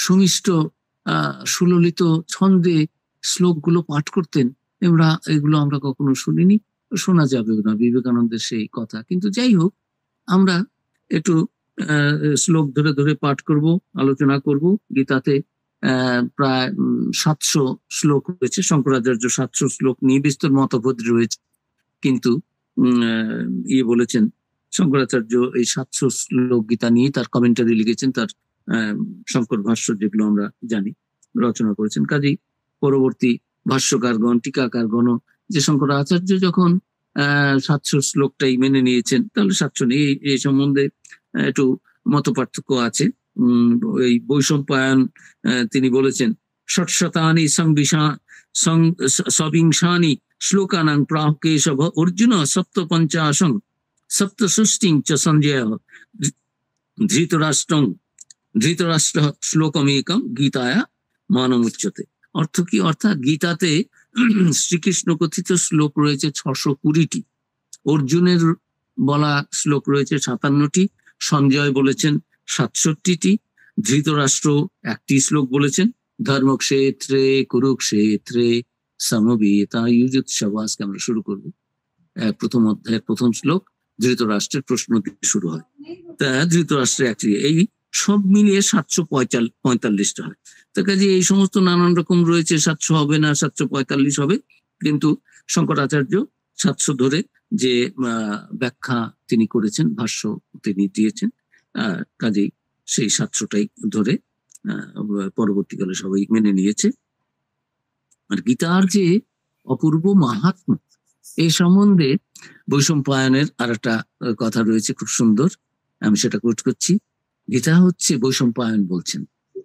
সুমিষ্ট সুললিত ছন্দে শ্লোকগুলো পাঠ করতেন। এগুলো আমরা কখনো শুনিনি, শোনা যাবে না বিবেকানন্দের সেই কথা। কিন্তু যাই হোক, আমরা একটু শ্লোক ধরে ধরে পাঠ করব, আলোচনা করব। গীতাতে প্রায় 700 শ্লোক রয়েছে। শঙ্করাচার্য 700 শ্লোক নিয়ে বিস্তর মতভেদ রয়েছে, কিন্তু বলেছেন শঙ্করাচার্য এই 700 শ্লোক গীতা নিয়ে তার কমেন্টারি লিখেছেন, তার শঙ্কর ভাষ্য যেগুলো আমরা জানি রচনা করেছেন। কাজেই পরবর্তী ভাষ্যকারগণ, টিকাকারগণ, যে শঙ্করাচার্য যখন 700 শ্লোকটাই মেনে নিয়েছেন, তাহলে 700 নেই, এই সম্বন্ধে একটু মত পার্থক্য আছে। এই বৈষম্পায়ন তিনি বলেছেন ষটশতানি সবিংশানি শ্লোকানাং প্রাহ কেশব অর্জুন সপ্তপঞ্চাশং সপ্তষষ্টিং চ সঞ্জয় ধৃতরাষ্ট্র শ্লোকমেকম গীতায়া মানমুচ্যতে। অর্থ কি? অর্থাৎ গীতাতে শ্রীকৃষ্ণ কথিত শ্লোক রয়েছে 620টি, অর্জুনের বলা শ্লোক রয়েছে 57টি, সঞ্জয় বলেছেন 67টি, ধৃতরাষ্ট্র একটি শ্লোক বলেছেন, ধর্মক্ষেত্রে কুরুক্ষেত্রে সমবেতাযুৎসব। আজকে আমরা শুরু করব প্রথম অধ্যায়ের প্রথম শ্লোক, ধৃতরাষ্ট্রের প্রশ্ন দিয়ে শুরু হয়। তা ধৃতরাষ্ট্রের একটি, এই সব মিলিয়ে 745টা হয়। তার কাজে এই সমস্ত নানান রকম রয়েছে, 700 হবে না 745 হবে, কিন্তু শঙ্করাচার্য 700 ধরে যে ব্যাখ্যা তিনি করেছেন, ভাষ্য তিনি দিয়েছেন, কাজেই সেই 700টাই ধরে পরবর্তীকালে সবাই মেনে নিয়েছে। আর গীতার যে অপূর্ব মাহাত্ম্য, এই সম্বন্ধে বৈষম্পায়নের আর একটা কথা রয়েছে খুব সুন্দর, আমি সেটা কোট করছি। গীতা হচ্ছে, বৈষম্পায়ন বলছেন,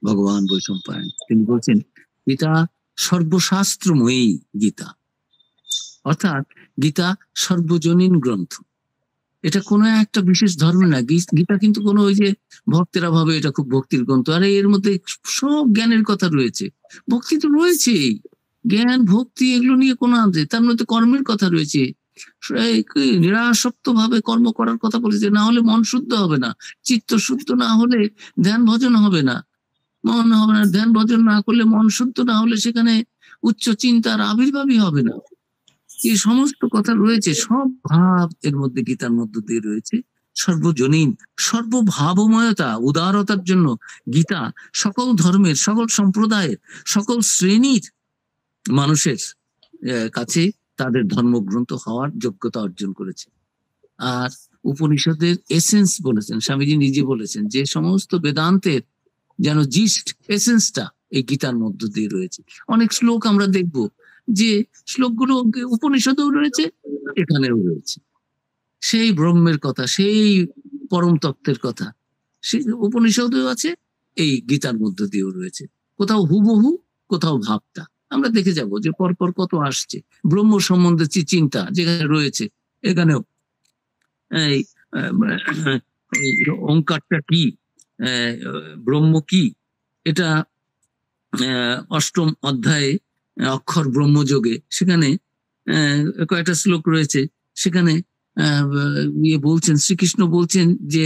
ভগবান বৈষম্পায়ন, তিনি বলছেন গীতা সর্বশাস্ত্রময়ী গীতা, অর্থাৎ গীতা সর্বজনীন গ্রন্থ। এটা কোনো একটা বিশেষ ধর্ম না, গীতা কিন্তু কোনো ওই যে ভক্তেরা ভাবে এটা খুব ভক্তির গ্রন্থ, আরে এর মধ্যে সব জ্ঞানের কথা রয়েছে, ভক্তি তো রয়েছেই, জ্ঞান ভক্তি এগুলো নিয়ে কোনো আনতে, তার মধ্যে কর্মের কথা রয়েছে, নিরাসক্ত ভাবে কর্ম করার কথা বলেছে, না হলে মন শুদ্ধ হবে না, চিত্ত শুদ্ধ না হলে ধ্যান ভজন হবে না, মন হবে না, ধ্যান ভজন না করলে, মন শুদ্ধ না হলে সেখানে উচ্চ চিন্তার আবির্ভাবই হবে না। এই সমস্ত কথা রয়েছে, সব ভাব এর মধ্যে গীতার মধ্য দিয়ে রয়েছে। সর্বজনীন, সর্বভাবময়তা, উদারতার জন্য গীতা সকল ধর্মের, সকল সম্প্রদায়ের, সকল শ্রেণীর মানুষের কাছে তাদের ধর্মগ্রন্থ হওয়ার যোগ্যতা অর্জন করেছে। আর উপনিষদের এসেন্স বলেছেন, স্বামীজি নিজে বলেছেন যে সমস্ত বেদান্তের যেন জিস্ট, এসেন্সটা এই গীতার মধ্য দিয়ে রয়েছে। অনেক শ্লোক আমরা দেখব যে শ্লোকগুলো উপনিষদেও রয়েছে, এখানেও রয়েছে, সেই ব্রহ্মের কথা, সেই পরম তত্ত্বের কথা সেই উপনিষদেও আছে, এই গীতার মধ্য দিয়েও রয়েছে। কোথাও হুবহু, কোথাও ভাবটা আমরা দেখে যাব যে পরপর কত আসছে। ব্রহ্ম সম্বন্ধে চিন্তা যেখানে রয়েছে, এখানেও এই ওঙ্কারটা কি, ব্রহ্ম কি, এটা 8ম অধ্যায়ে অক্ষর ব্রহ্মযোগে, সেখানে কয়েকটা শ্লোক রয়েছে, সেখানে বলছেন, শ্রীকৃষ্ণ বলছেন যে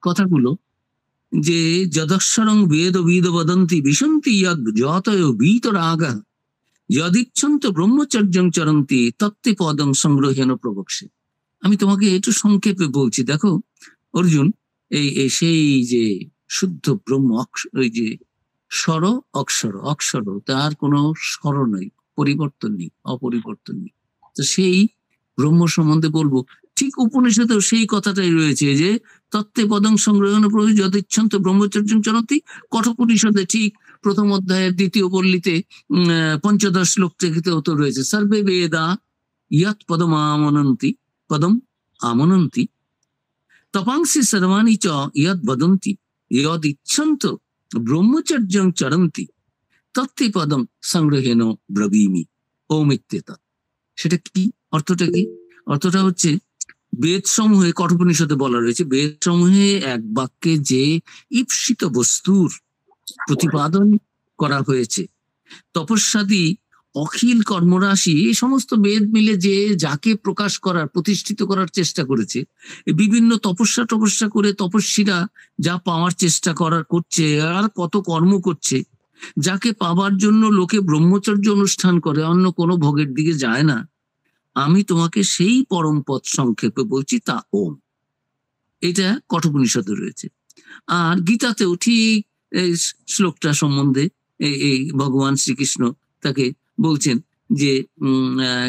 কথাগুলো, যে যদক্ষরং বেদ বিদ বদন্তি বিশন্তি যতয় বীতরাগা যদিচ্ছন্ত ব্রহ্মচর্যং চরন্তি তত্ত্বে পদং সংগ্রহেণ প্রবক্ষ্যে। আমি তোমাকে একটু সংক্ষেপে বলছি, দেখো অর্জুন, এই সেই যে শুদ্ধ ব্রহ্ম, ওই যে স্বর অক্ষর, অক্ষর তার কোনো স্বর নেই, পরিবর্তন নেই, অপরিবর্তন নেই, তো সেই ব্রহ্ম সম্বন্ধে বলবো। ঠিক উপনিষদেও সেই কথাটাই রয়েছে যে তত্ত্বে পদং সংগ্রহণ প্রভু যদিচ্ছন্ত ব্রহ্মচর্য চরন্তি। কঠোপনিষদে ঠিক 1ম অধ্যায়ের 2য় পল্লীতে 15 শ্লোক থেকে তো রয়েছে, সর্বে বেদা ইয়ৎ পদম আমনন্তি তপাংসি সর্বাণি চ ইয়ৎ বদন্তি ইয়দ ইচ্ছন্ত ব্রহ্মচর্যং চরন্তি তত্ত্বে পদম সংগ্রহেণ ব্রবীমি ঔমিত্যেত। সেটা কি? অর্থটা কি? অর্থটা হচ্ছে, বেদ সমূহে, কঠোপনিষদে বলা রয়েছে, বেদ সমূহে এক বাক্যে যে ঈপ্সিত বস্তুর প্রতিপাদন করা হয়েছে, তপস্যাদি অখিল কর্মরাশি, এই সমস্ত বেদ মিলে যে যাকে প্রকাশ করার, প্রতিষ্ঠিত করার চেষ্টা করেছে, বিভিন্ন তপস্যা করে তপস্বীরা যা পাওয়ার চেষ্টা করছে, আর কত কর্ম করছে, যাকে পাবার জন্য লোকে ব্রহ্মচর্য অনুষ্ঠান করে, অন্য কোনো ভোগের দিকে যায় না, আমি তোমাকে সেই পরম পথ সংক্ষেপে বলছি, তা ওম। এটা কঠোপনিষদে রয়েছে। আর গীতাতেও ঠিক এই শ্লোকটা সম্বন্ধে এই ভগবান শ্রীকৃষ্ণ তাকে বলছেন যে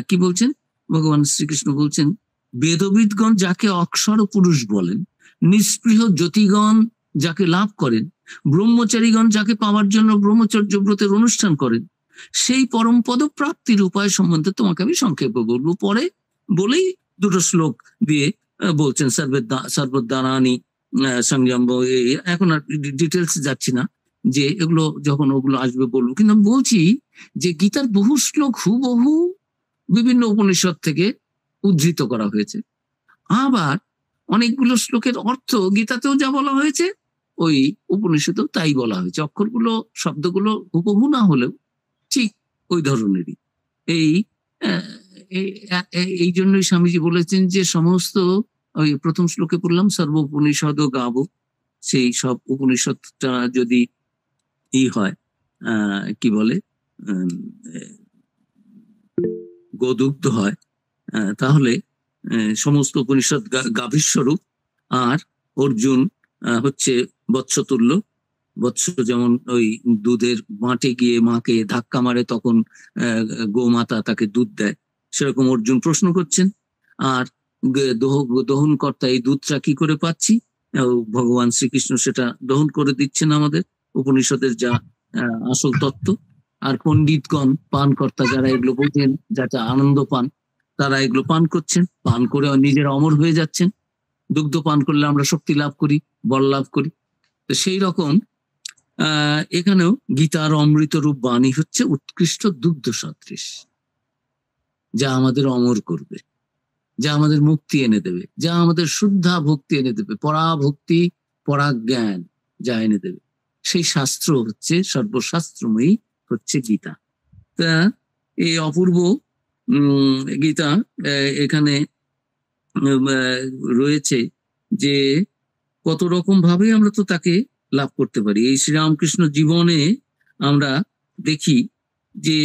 কি বলছেন, ভগবান শ্রীকৃষ্ণ বলছেন, বেদবিদগণ যাকে অক্ষর পুরুষ বলেন, নিষ্পৃহ জ্যোতিগণ যাকে লাভ করেন, ব্রহ্মচারীগণ যাকে পাওয়ার জন্য ব্রহ্মচর্য ব্রতের অনুষ্ঠান করেন, সেই পরম পদ প্রাপ্তির উপায় সম্বন্ধে তোমাকে আমি সংক্ষেপে বলবো। পরে বলেই দুটো শ্লোক দিয়ে বলছেন সর্বদানানি সংযম, এখন আর ডিটেলস যাচ্ছি না, যে এগুলো যখন ওগুলো আসবে বলবো। কিন্তু আমি বলছি যে গীতার বহু শ্লোক হুবহু বিভিন্ন উপনিষদ থেকে উদ্ধৃত করা হয়েছে। আবার অনেকগুলো শ্লোকের অর্থ গীতাতেও যা বলা হয়েছে ওই উপনিষদেও তাই বলা হয়েছে। অক্ষরগুলো, শব্দগুলো হুবহু না হলেও ঠিক ওই ধরনেরই। এই এই জন্যই স্বামীজি বলেছেন যে সমস্ত, ওই প্রথম শ্লোকে পড়লাম সর্ব উপনিষদ গাব, সেই সব উপনিষদটা যদি হয় কি বলে গোদুগ্ধ হয়, তাহলে সমস্ত উপনিষদ গাভীর স্বরূপ। আর অর্জুন হচ্ছে বৎসতুল্য। বৎস যেমন ওই দুধের মাঠে গিয়ে মাকে ধাক্কা মারে, তখন গোমাতা তাকে দুধ দেয়, সেরকম অর্জুন প্রশ্ন করছেন। আর দহন কর্তা এই দুধটা কি করে পাচ্ছি, ভগবান শ্রীকৃষ্ণ সেটা দহন করে দিচ্ছেন আমাদের, উপনিষদের যা আসল তত্ত্ব। আর পণ্ডিতগণ পানকর্তা যারা এগুলো বোঝেন, যাতে আনন্দ পান, তারা এগুলো পান করছেন, পান করে নিজেরা অমর হয়ে যাচ্ছেন। দুগ্ধ পান করলে আমরা শক্তি লাভ করি, বল লাভ করি। তো সেই রকম এখানেও গীতার অমৃত রূপ বাণী হচ্ছে উৎকৃষ্ট দুগ্ধ সদৃশ, যা আমাদের অমর করবে, যা আমাদের মুক্তি এনে দেবে, যা আমাদের শুদ্ধা ভক্তি এনে দেবে, পরাভক্তি পরাজ্ঞান যা এনে দেবে, সেই শাস্ত্র হচ্ছে, সর্বশাস্ত্রময়ী হচ্ছে গীতা। তা এই অপূর্ব গীতা এখানে রয়েছে যে কত রকম ভাবে আমরা তো তাকে লাভ করতে পারি। এই শ্রীরামকৃষ্ণ জীবনে আমরা দেখি যে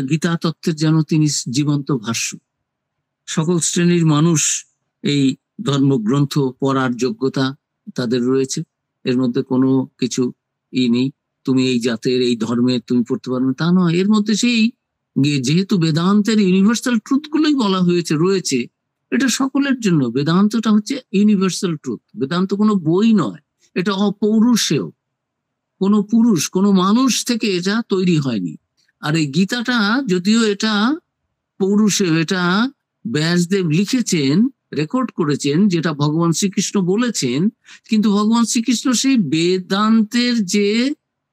গীতা তত্ত্বের যেন তিনি জীবন্ত ভাষ্য। সকল শ্রেণীর মানুষ এই ধর্মগ্রন্থ পড়ার যোগ্যতা তাদের রয়েছে, এর মধ্যে কোনো কিছু নেই তুমি এই জাতের এই ধর্মের তুমি পড়তে পারবে তা নয়। এর মধ্যে সেই যেহেতু বেদান্তের ইউনিভার্সাল ট্রুথ গুলোই বলা হয়েছে রয়েছে, এটা সকলের জন্য। বেদান্তটা হচ্ছে ইউনিভার্সাল ট্রুথ। বেদান্ত কোনো বই নয়, এটা অপৌরুষেয়, কোনো পুরুষ কোনো মানুষ থেকে এটা তৈরি হয়নি। আর এই গীতাটা যদিও এটা পৌরুষেয়, এটা ব্যাসদেব লিখেছেন, রেকর্ড করেছেন, যেটা ভগবান শ্রীকৃষ্ণ বলেছেন, কিন্তু ভগবান শ্রীকৃষ্ণ সেই বেদান্তের যে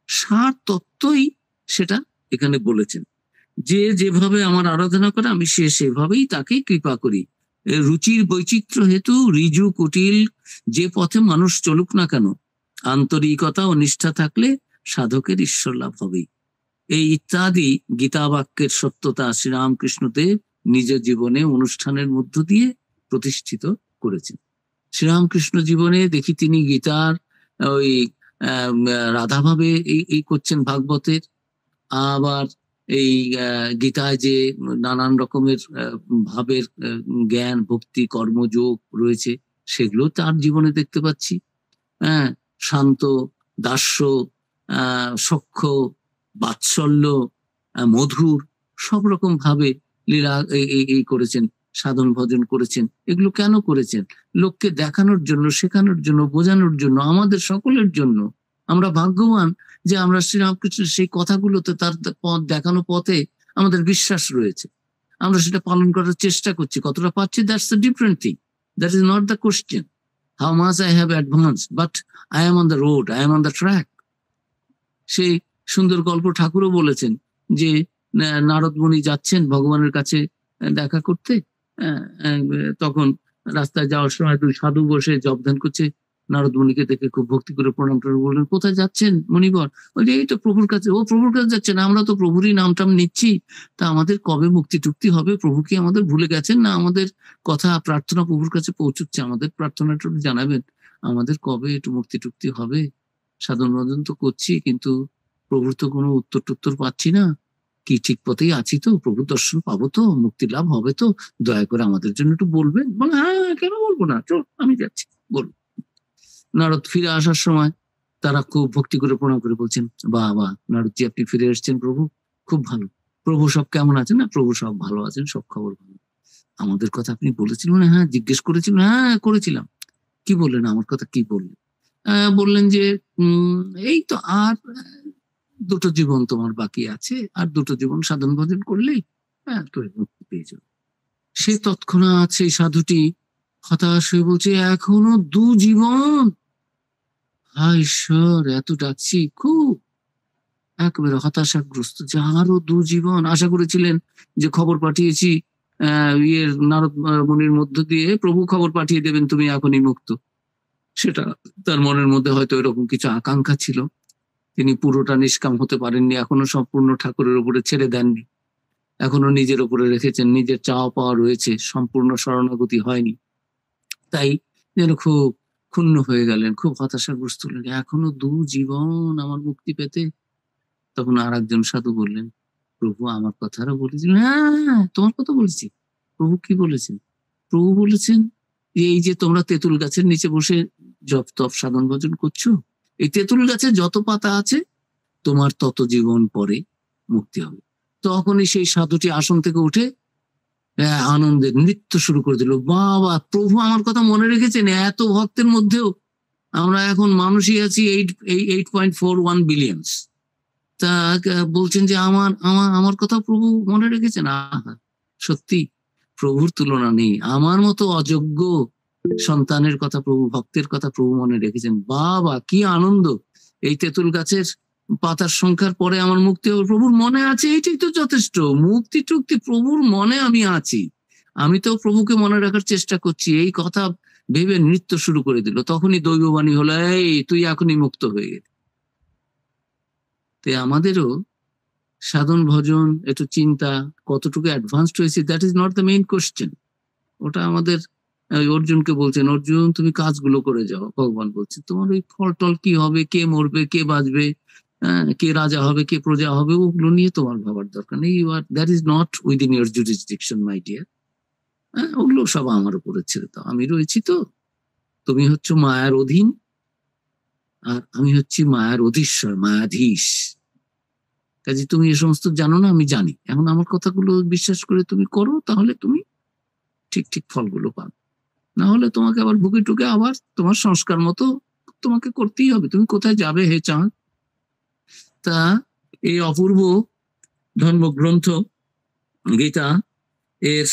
সার তত্ত্বই সেটা এখানে বলেছেন। যে যেভাবে আমার আরাধনা করে আমি সেভাবেই তাকে কৃপা করি। রুচির বৈচিত্র্য হেতু ঋজু কুটিল যে পথে মানুষ চলুক না কেন, আন্তরিকতা ও নিষ্ঠা থাকলে সাধকের ঈশ্বর লাভ হবেই। এই ইত্যাদি গীতা বাক্যের সত্যতা শ্রীরামকৃষ্ণদেব নিজের জীবনে অনুষ্ঠানের মধ্য দিয়ে প্রতিষ্ঠিত করেছেন। শ্রীরামকৃষ্ণ জীবনে দেখি তিনি গীতার ওই রাধাভাবে এই করছেন ভাগবতের, আবার এই গীতায় যে নানান রকমের ভাবের জ্ঞান ভক্তি কর্মযোগ রয়েছে সেগুলো তার জীবনে দেখতে পাচ্ছি। শান্ত, দাস্য, সখ্য, বাৎসল্য, মধুর, সব রকম ভাবে লীলা এই করেছেন, সাধন ভজন করেছেন। এগুলো কেন করেছেন? লোককে দেখানোর জন্য, শেখানোর জন্য, বোঝানোর জন্য, আমাদের সকলের জন্য। আমরা ভাগ্যবান যে আমরা শ্রীরামকৃষ্ণের সেই কথাগুলোতে, তার পথ দেখানো পথে আমাদের বিশ্বাস রয়েছে, আমরা সেটা পালন করার চেষ্টা করছি। কতটা পাচ্ছি, that's the different thing, that is not the question how much I have advanced, but I am on the road, I am on the track. সেই সুন্দর গল্প ঠাকুরও বলেছেন যে নারদ মুনি যাচ্ছেন ভগবানের কাছে দেখা করতে, তখন রাস্তায় যাওয়ার সময় দুই সাধু বসে জপ ধ্যান করছে। নারদ মুনিকে দেখে খুব ভক্তি করে প্রণাম করে বললেন, কোথায় যাচ্ছেন মুনিবর? ওই এই তো প্রভুর কাছে। ও প্রভুর কাছে যাচ্ছেন? আমরা তো প্রভুরই নাম টাম নিচ্ছি, তা আমাদের কবে মুক্তি টুক্তি হবে? প্রভু কি আমাদের ভুলে গেছেন? না আমাদের কথা প্রার্থনা প্রভুর কাছে পৌঁছচ্ছে? আমাদের প্রার্থনাটা জানাবেন, আমাদের কবে একটু মুক্তি টুক্তি হবে? সাধন ভজন তো করছি, কিন্তু প্রভুর তো কোনো উত্তর টুত্তর পাচ্ছি না। কি ঠিক পথেই আছি তো? প্রভু দর্শন পাবো তো? মুক্তি লাভ হবে তো? দয়া করে আমাদের জন্য একটু বলবেন। বলে, হ্যাঁ কেন বলবো না, চল আমি যাচ্ছি। বলুন। নারদ ফিরে আসার সময় তারা খুব ভক্তি করে প্রণাম করে বলছেন, বাহ বাহ নারদজি, আপনি ফিরে এসেছেন প্রভু, খুব ভালো। প্রভু সব কেমন আছেন? না প্রভু সব ভালো আছেন, সব খবর ভালো। আমাদের কথা আপনি বলেছিলেন? হ্যাঁ। জিজ্ঞেস করেছিলেন? হ্যাঁ করেছিলাম। কি বললেন? আমার কথা কি বললেন? বললেন যে এই তো আর দুটো জীবন তোমার বাকি আছে, আর দুটো জীবন সাধন ভজন করলেই তুমি মুক্তি পেয়ে যাবে। সে তৎক্ষণাৎ সেই সাধুটি হতাশ হয়ে বলছে, এখনো 2 জীবন? হায় ঈশ্বর, এত ডাকছি, খুব একেবারে হতাশাগ্রস্ত যে আরো 2 জীবন। আশা করেছিলেন যে খবর পাঠিয়েছি নারদ মুনির মধ্য দিয়ে প্রভু খবর পাঠিয়ে দেবেন তুমি এখনই মুক্ত। সেটা তার মনের মধ্যে হয়তো এরকম কিছু আকাঙ্ক্ষা ছিল। তিনি পুরোটা নিষ্কাম হতে পারেননি, এখনো সম্পূর্ণ ঠাকুরের উপরে ছেড়ে দেননি, এখনো নিজের উপরে রেখেছেন, নিজের চাওয়া পাওয়া রয়েছে, সম্পূর্ণ শরণাগতি হয়নি। তাই যেন খুব ক্ষুণ্ণ হয়ে গেলেন, খুব হতাশাগ্রস্ত হলেন, এখনো 2 জীবন আমার মুক্তি পেতে। তখন আর একজন সাধু বললেন, প্রভু আমার কথারও বলেছিলেন? হ্যাঁ তোমার কথা বলেছি। প্রভু কি বলেছেন? প্রভু বলেছেন এই যে তোমরা তেঁতুল গাছের নিচে বসে জপ তপ সাধন ভজন করছো, এই তেঁতুল গাছে যত পাতা আছে তোমার তত জীবন পরে মুক্তি হবে। তখনই সেই সাধুটি আসন থেকে উঠে আনন্দের নৃত্য শুরু করে দিল। বাবা, প্রভু আমার কথা মনে রেখেছেন। এত ভক্তের মধ্যেও আমরা এখন মানুষই আছি 8.41 বিলিয়ন। তা বলছেন যে আমার আমার আমার কথা প্রভু মনে রেখেছেন। আহা, সত্যি প্রভুর তুলনা নেই। আমার মতো অযোগ্য সন্তানের কথা প্রভু, ভক্তের কথা প্রভু মনে রেখেছেন। বাবা কি আনন্দ! এই তেঁতুল গাছের পাতার সংখ্যার পরে আমার মুক্তি হবে, প্রভুর মনে আছে, এটাই তো যথেষ্ট। মুক্তি টুক্তি প্রভুর মনে আমি আছি, আমি তো প্রভুকে মনে রাখার চেষ্টা করছি, এই কথা ভেবে নৃত্য শুরু করে দিল। তখনই দৈববাণী হলো, এই তুই এখনই মুক্ত হয়ে গেলি। আমাদেরও সাধন ভজন একটু চিন্তা কতটুকু অ্যাডভান্সড হয়েছে, that is not the main question. ওটা আমাদের অর্জুনকে বলছেন, অর্জুন তুমি কাজগুলো করে যাও। ভগবান বলছেন তোমার ওই ফল টল কি হবে, কে মরবে, কে বাঁচবে, কে রাজা হবে, কে প্রজা হবে, ওগুলো নিয়ে তোমার ভাবার দরকার নেই। That is not within your jurisdiction my dear. ওগুলো সব আমার উপরে ছেড়ে দাও, আমি রয়েছি তো। তুমি হচ্ছে মায়ার অধীন, আর আমি হচ্ছি মায়ার অধীশ্বর, মায়াধীশ। কাজে তুমি এ সমস্ত জানো না, আমি জানি। এখন আমার কথাগুলো বিশ্বাস করে তুমি করো, তাহলে তুমি ঠিক ঠিক ফলগুলো পাবে। না হলে তোমাকে আবার ভুগে টুকে আবার তোমার সংস্কার মতো তোমাকে করতেই হবে। তুমি কোথায় যাবে হে চাঁদ? তা এই অপূর্ব ধর্মগ্রন্থ গীতা এর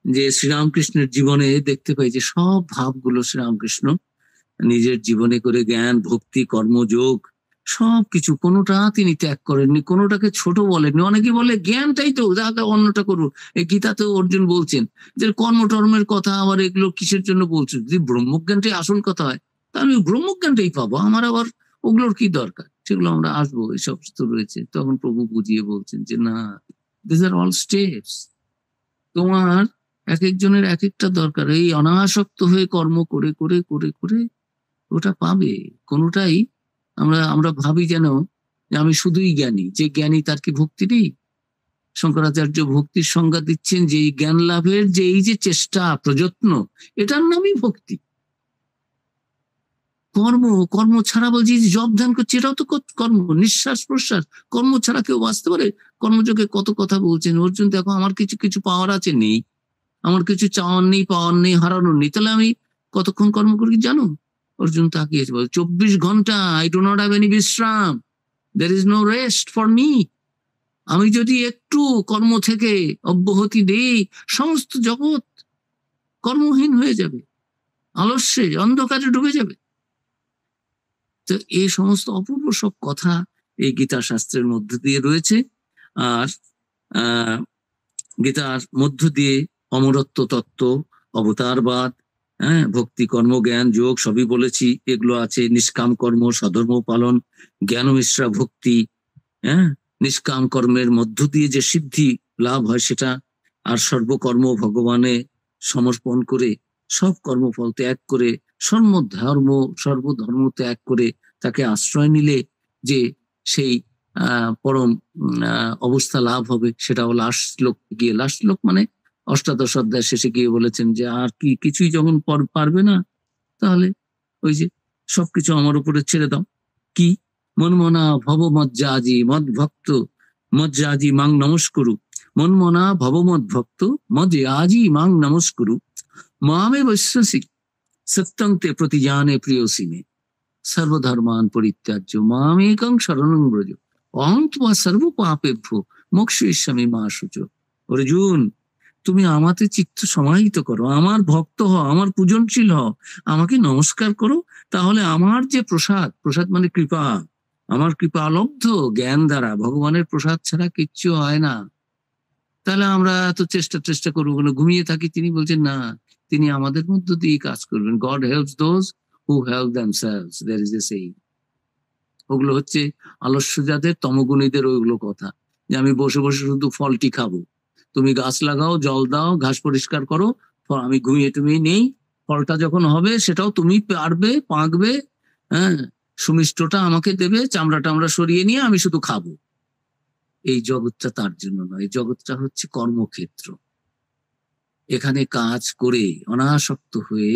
যে শ্রীরামকৃষ্ণের জীবনে দেখতে পাই যে সব ভাবগুলো শ্রীরামকৃষ্ণ নিজের জীবনে করে জ্ঞান, ভক্তি, কর্মযোগ সবকিছু কোনোটা তিনি ত্যাগ করেননি, কোনোটাকে ছোট বলেননি। অনেকে বলে জ্ঞানটাই তো, যাকে অন্যটা করবো। এই গীতাতেও অর্জুন বলছেন যে কর্মটর্মের কথা আবার এগুলো কিসের জন্য বলছো? যদি ব্রহ্মজ্ঞানটাই আসল কথা হয় তাহলে ব্রহ্মজ্ঞানটাই পাবো, আমার আবার ওগুলোর কি দরকার? সেগুলো আমরা আসবো, এসব তো রয়েছে। তখন প্রভু বুঝিয়ে বলছেন যে না, দিস আর অল স্টেপস। তোমার এক একজনের এক একটা দরকার। এই অনাসক্ত হয়ে কর্ম করে করে করে করে ওটা পাবে। কোনোটাই আমরা আমরা ভাবি যেন যে আমি শুধুই জ্ঞানী, যে জ্ঞানী তার কি ভক্তি নেই? শঙ্করাচার্য ভক্তির সংজ্ঞা দিচ্ছেন যে এই জ্ঞান লাভের যে এই যে চেষ্টা প্রযত্ন, এটার নামই ভক্তি। কর্ম, কর্ম ছাড়া বলছি জব ধ্যান করছি, এটাও তো কর্ম। নিঃশ্বাস প্রশ্বাস, কর্ম ছাড়া কেউ বাঁচতে পারে? কর্মযোগে কত কথা বলছেন অর্জুন, দেখো আমার কিছু কিছু পাওয়ার আছে, নেই। আমার কিছু চাওয়ার নেই, পাওয়ার নেই, হারানোর নেই, তাহলে আমি কতক্ষণ কর্ম করি জানো? অর্জুন তাকিয়েছে, বলে 24 ঘন্টা। I do not have any bishram, there is no rest for me. আমি যদি একটু কর্ম থেকে অব্যাহতি দেই, সমস্ত জগৎ কর্মহীন হয়ে যাবে, আলস্যে অন্ধকারে ডুবে যাবে। তো এই সমস্ত অপূর্ব সব কথা এই গীতা শাস্ত্রের মধ্য দিয়ে রয়েছে। আর গীতার মধ্য দিয়ে অমরত্ব তত্ত্ব, অবতারবাদ, ভক্তি, কর্ম, জ্ঞান, যোগ সবই বলেছি, এগুলো আছে। নিষ্কাম কর্ম, স্বধর্ম পালন, জ্ঞান মিশ্রা ভক্তি, নিষ্কাম কর্মের মধ্য দিয়ে যে সিদ্ধি লাভ হয় সেটা। আর সর্বকর্ম ভগবানে সমর্পণ করে, সব কর্মফল ত্যাগ করে, সর্বধর্ম ত্যাগ করে তাকে আশ্রয় নিলে যে সেই পরম অবস্থা লাভ হবে, সেটাও লাস্ট শ্লোক গিয়ে, লাস্ট শ্লোক মানে অষ্টাদশ অধ্যায় শেষে গিয়ে বলেছেন যে আর কি কিছুই যখন পারবে না, তাহলে ওই যে সবকিছু আমার উপরে ছেড়ে দাও। কি মনমনা ভবমজ্জাজি মদ ভক্ত মজ্জাজি মাং নমস্কুরু, মনমনা ভবমদ ভক্ত মজ্জাজি মাং নমস্কুরু, মামে বৈশ্বসি সত্যং তে প্রতিজানে প্রিয়সিনে, সর্বধর্মান পরিত্যাজ্য মামেকং শরণং ব্রজ, অহং তোমা সর্ব পাপেভ্যো মোক্ষয়িষ্যামি মা শুচ। অর্জুন, তুমি আমাতে চিত্ত সমাহিত করো, আমার ভক্ত হও, আমার পূজনশীল হও, আমাকে নমস্কার করো, তাহলে আমার যে প্রসাদ, প্রসাদ মানে কৃপা, আমার কৃপা লব্ধ জ্ঞান দ্বারা, ভগবানের প্রসাদ ছাড়া কিচ্ছু হয় না। তাহলে আমরা এত চেষ্টা করবো, ঘুমিয়ে থাকি, তিনি বলছেন না, তিনি আমাদের মধ্য দিয়ে কাজ করবেন। God helps those who help themselves, there is a saying. ওগুলো হচ্ছে আলস্য যাদের, তমগুণীদের ওইগুলো কথা, যে আমি বসে বসে শুধু ফলটি খাবো। তুমি গাছ লাগাও, জল দাও, ঘাস পরিষ্কার করো, আমি ঘুমিয়ে টুমিয়ে নেই, ফলটা যখন হবে সেটাও তুমি পারবে, পাকবে, হ্যাঁ, সুমিষ্টটা আমাকে দেবে, চামড়া টামড়া সরিয়ে নিয়ে আমি শুধু খাবো। এই জগৎটা তার জন্য নয়, এই জগৎটা হচ্ছে কর্মক্ষেত্র। এখানে কাজ করে অনাসক্ত হয়ে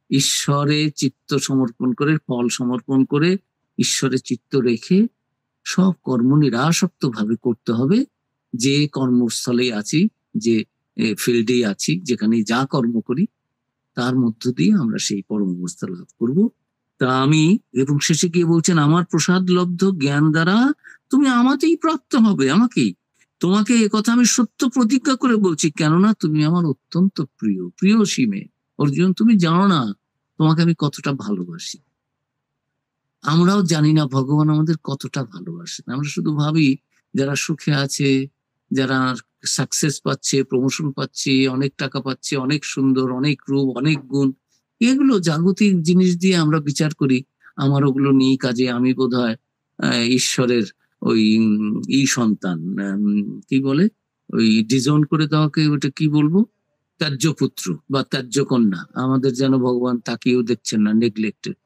ঈশ্বরে চিত্ত সমর্পণ করে, ফল সমর্পণ করে, ঈশ্বরে চিত্ত রেখে সব কর্ম নিরাসক্ত ভাবে করতে হবে। যে কর্মস্থলে আছি, যে ফিল্ডে আছি, যেখানে যা কর্ম করি, তার মধ্য দিয়ে আমরা সেই পরম অবস্থা লাভ করব। তা আমি, এবং শেষে গিয়ে বলছেন, আমার প্রসাদ লব্ধ জ্ঞান দ্বারা তুমি আমাতেই প্রাপ্ত হবে, আমাকেই। তোমাকে একথা আমি সত্য প্রতিজ্ঞা করে বলছি, কেননা তুমি আমার অত্যন্ত প্রিয়, প্রিয় সীমে। অর্জুন, তুমি জানো না তোমাকে আমি কতটা ভালোবাসি। আমরাও জানি না ভগবান আমাদের কতটা ভালোবাসেন। আমরা শুধু ভাবি যারা সুখে আছে, যারা সাকসেস পাচ্ছে, প্রমোশন পাচ্ছে, অনেক টাকা পাচ্ছে, অনেক সুন্দর, অনেক রূপ, অনেক গুণ, এগুলো জাগতিক জিনিস দিয়ে আমরা বিচার করি। আমার ওগুলো নেই কাজে আমি বোধহয় ঈশ্বরের ওই সন্তান, কি বলে, ওই ডিজোন করে দেওয়াকে ওটা কি বলবো, ত্যায্য পুত্র বা ত্যায্য কন্যা। আমাদের যেন ভগবান তাকিয়েও দেখছেন না, নেগলেক্টেড।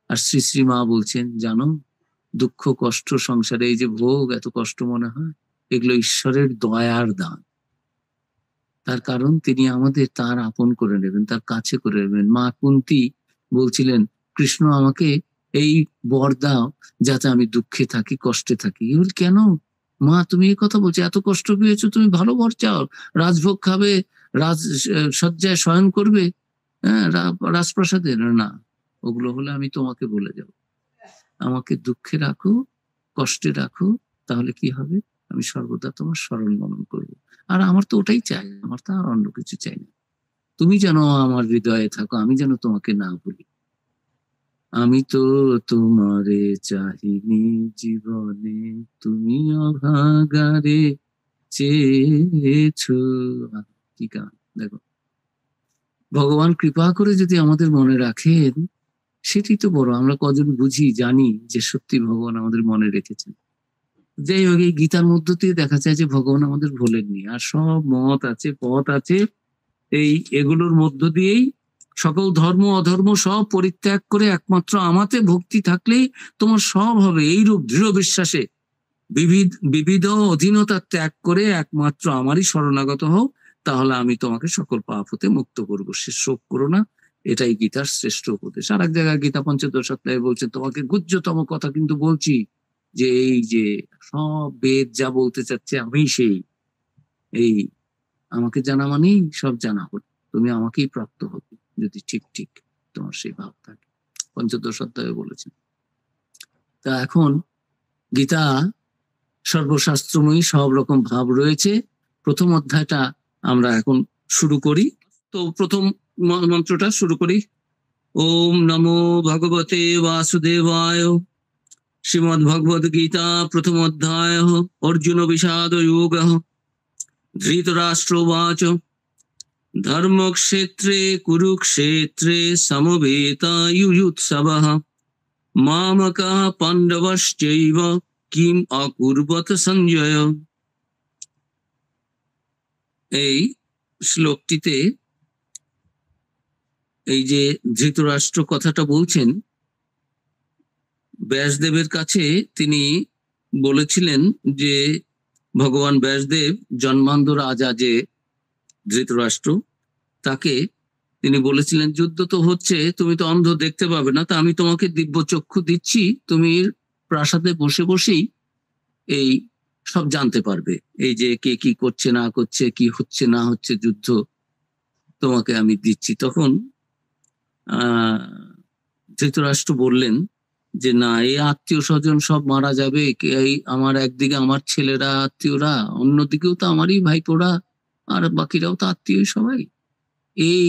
আর শ্রী শ্রী মা বলছেন, জানো, দুঃখ কষ্ট সংসারে এই যে ভোগ, এত কষ্ট মনে হয়, এগুলো ঈশ্বরের দয়ার দান। তার কারণ তিনি আমাদের তার আপন করে নেবেন, তার কাছে করে নেবেন। মা কুন্তী বলছিলেন, কৃষ্ণ আমাকে এই বর দাও যাতে আমি দুঃখে থাকি, কষ্টে থাকি। কেন মা তুমি এই কথা বলছো? এত কষ্ট পেয়েছো, তুমি ভালো বর চাও, রাজভোগ খাবে, রাজ শয্যায় শয়ন করবে, হ্যাঁ, রাজপ্রাসাদে? না, ওগুলো হলে আমি তোমাকে বলে যাব। আমাকে দুঃখে রাখো, কষ্টে রাখো, তাহলে কি হবে, আমি সর্বদা তোমার স্মরণ মনন করবো। আর আমার তো ওটাই চাই, আমার তো আর অন্য কিছু চাই না। তুমি যেন আমার হৃদয়ে থাকো, আমি যেন তোমাকে না ভুলি। আমি তো তোমারে চাহিনি জীবনে, তুমি অভাগারে চেয়েছো। কি গান! দেখো, ভগবান কৃপা করে যদি আমাদের মনে রাখেন, সেটি তো বড়। আমরা কজন বুঝি, জানি যে সত্যি ভগবান আমাদের মনে রেখেছেন। যাই হোক, এই গীতার মধ্য দিয়ে দেখা যায় যে ভগবান আমাদের ভোলেননি। আর সব মত আছে, পথ আছে, এগুলোর মধ্য দিয়েই সকল ধর্ম অধর্ম সব পরিত্যাগ করে একমাত্র আমাতে ভক্তি থাকলেই তোমার সব হবে। এইরূপ দৃঢ় বিশ্বাসে বিবিধ অধীনতা ত্যাগ করে একমাত্র আমারই শরণাগত হও, তাহলে আমি তোমাকে সকল পাপ হতে মুক্ত করবো। সে শোক করো না। এটাই গীতার শ্রেষ্ঠ উপদেশ। আর এক জায়গায় গীতা পঞ্চদশ অধ্যায়ে বলছেন, তোমাকে গুহ্যতম কথা কিন্তু বলছি, যে এই যে সব বেদ যা বলতে চাচ্ছে আমি সেই, এই আমাকে জানা মানেই সব জানা হল। তুমি আমাকেই প্রাপ্ত হবে যদি ঠিক ঠিক তোমার সেই ভাব থাকে। পঞ্চদশ অধ্যায়ে বলেছেন। তা এখন গীতা সর্বশাস্ত্রময়ী, সব রকম ভাব রয়েছে। প্রথম অধ্যায়টা আমরা এখন শুরু করি। তো প্রথম মন্ত্রটা শুরু করি। ওম নমো ভগবতে বাসুদেবায়। শ্রীমদ্ ভগবদ গীতা প্রথম অধ্যায়। অর্জুন বিষাদ যোগ। ধৃতরাষ্ট্রোবাচ ধর্মক্ষেত্রে কুরুক্ষেত্রে সমবেতায়ুৎসবঃ মামকাঃ পাণ্ডবশ্চৈব কিম অকুর্বত সঞ্জয়। এই শ্লোকটিতে এই যে ধৃতরাষ্ট্র কথাটা বলছেন, ব্যাসদেবের কাছে তিনি বলেছিলেন যে ভগবান ব্যাসদেব জন্মান্ধ রাজা যে ধৃতরাষ্ট্র, তাকে তিনি বলেছিলেন, যুদ্ধ তো হচ্ছে, তুমি তো অন্ধ, দেখতে পাবে না, তা আমি তোমাকে দিব্য চক্ষু দিচ্ছি, তুমি প্রাসাদে বসে বসেই এই সব জানতে পারবে, এই যে কে কি করছে না করছে, কি হচ্ছে না হচ্ছে, যুদ্ধ তোমাকে আমি দিচ্ছি। তখন আহ ধৃতরাষ্ট্র বললেন যে না, এই আত্মীয় স্বজন সব মারা যাবে, এই আমার একদিকে আমার ছেলেরা আত্মীয়রা, অন্যদিকেও তো আমারই ভাইপোরা, আর বাকিরাও তো আত্মীয় সবাই, এই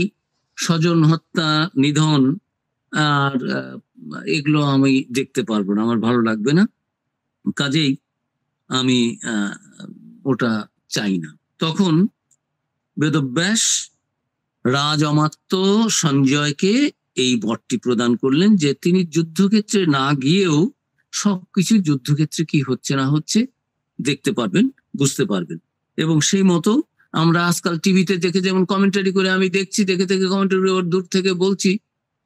স্বজন হত্যা, নিধন আর এগুলো আমি দেখতে পারবো না, আমার ভালো লাগবে না, কাজেই আমি ওটা চাই না। তখন বেদব্যাস রাজ অমাত্য সঞ্জয়কে এই বরটি প্রদান করলেন যে তিনি যুদ্ধক্ষেত্রে না গিয়েও সবকিছু যুদ্ধক্ষেত্রে কি হচ্ছে না হচ্ছে দেখতে পারবেন, বুঝতে পারবেন। এবং সেই মতো আমরা আজকাল টিভিতে দেখে যেমন কমেন্টারি করে আমি দেখছি, দেখে থেকে কমেন্টারি দূর থেকে বলছি,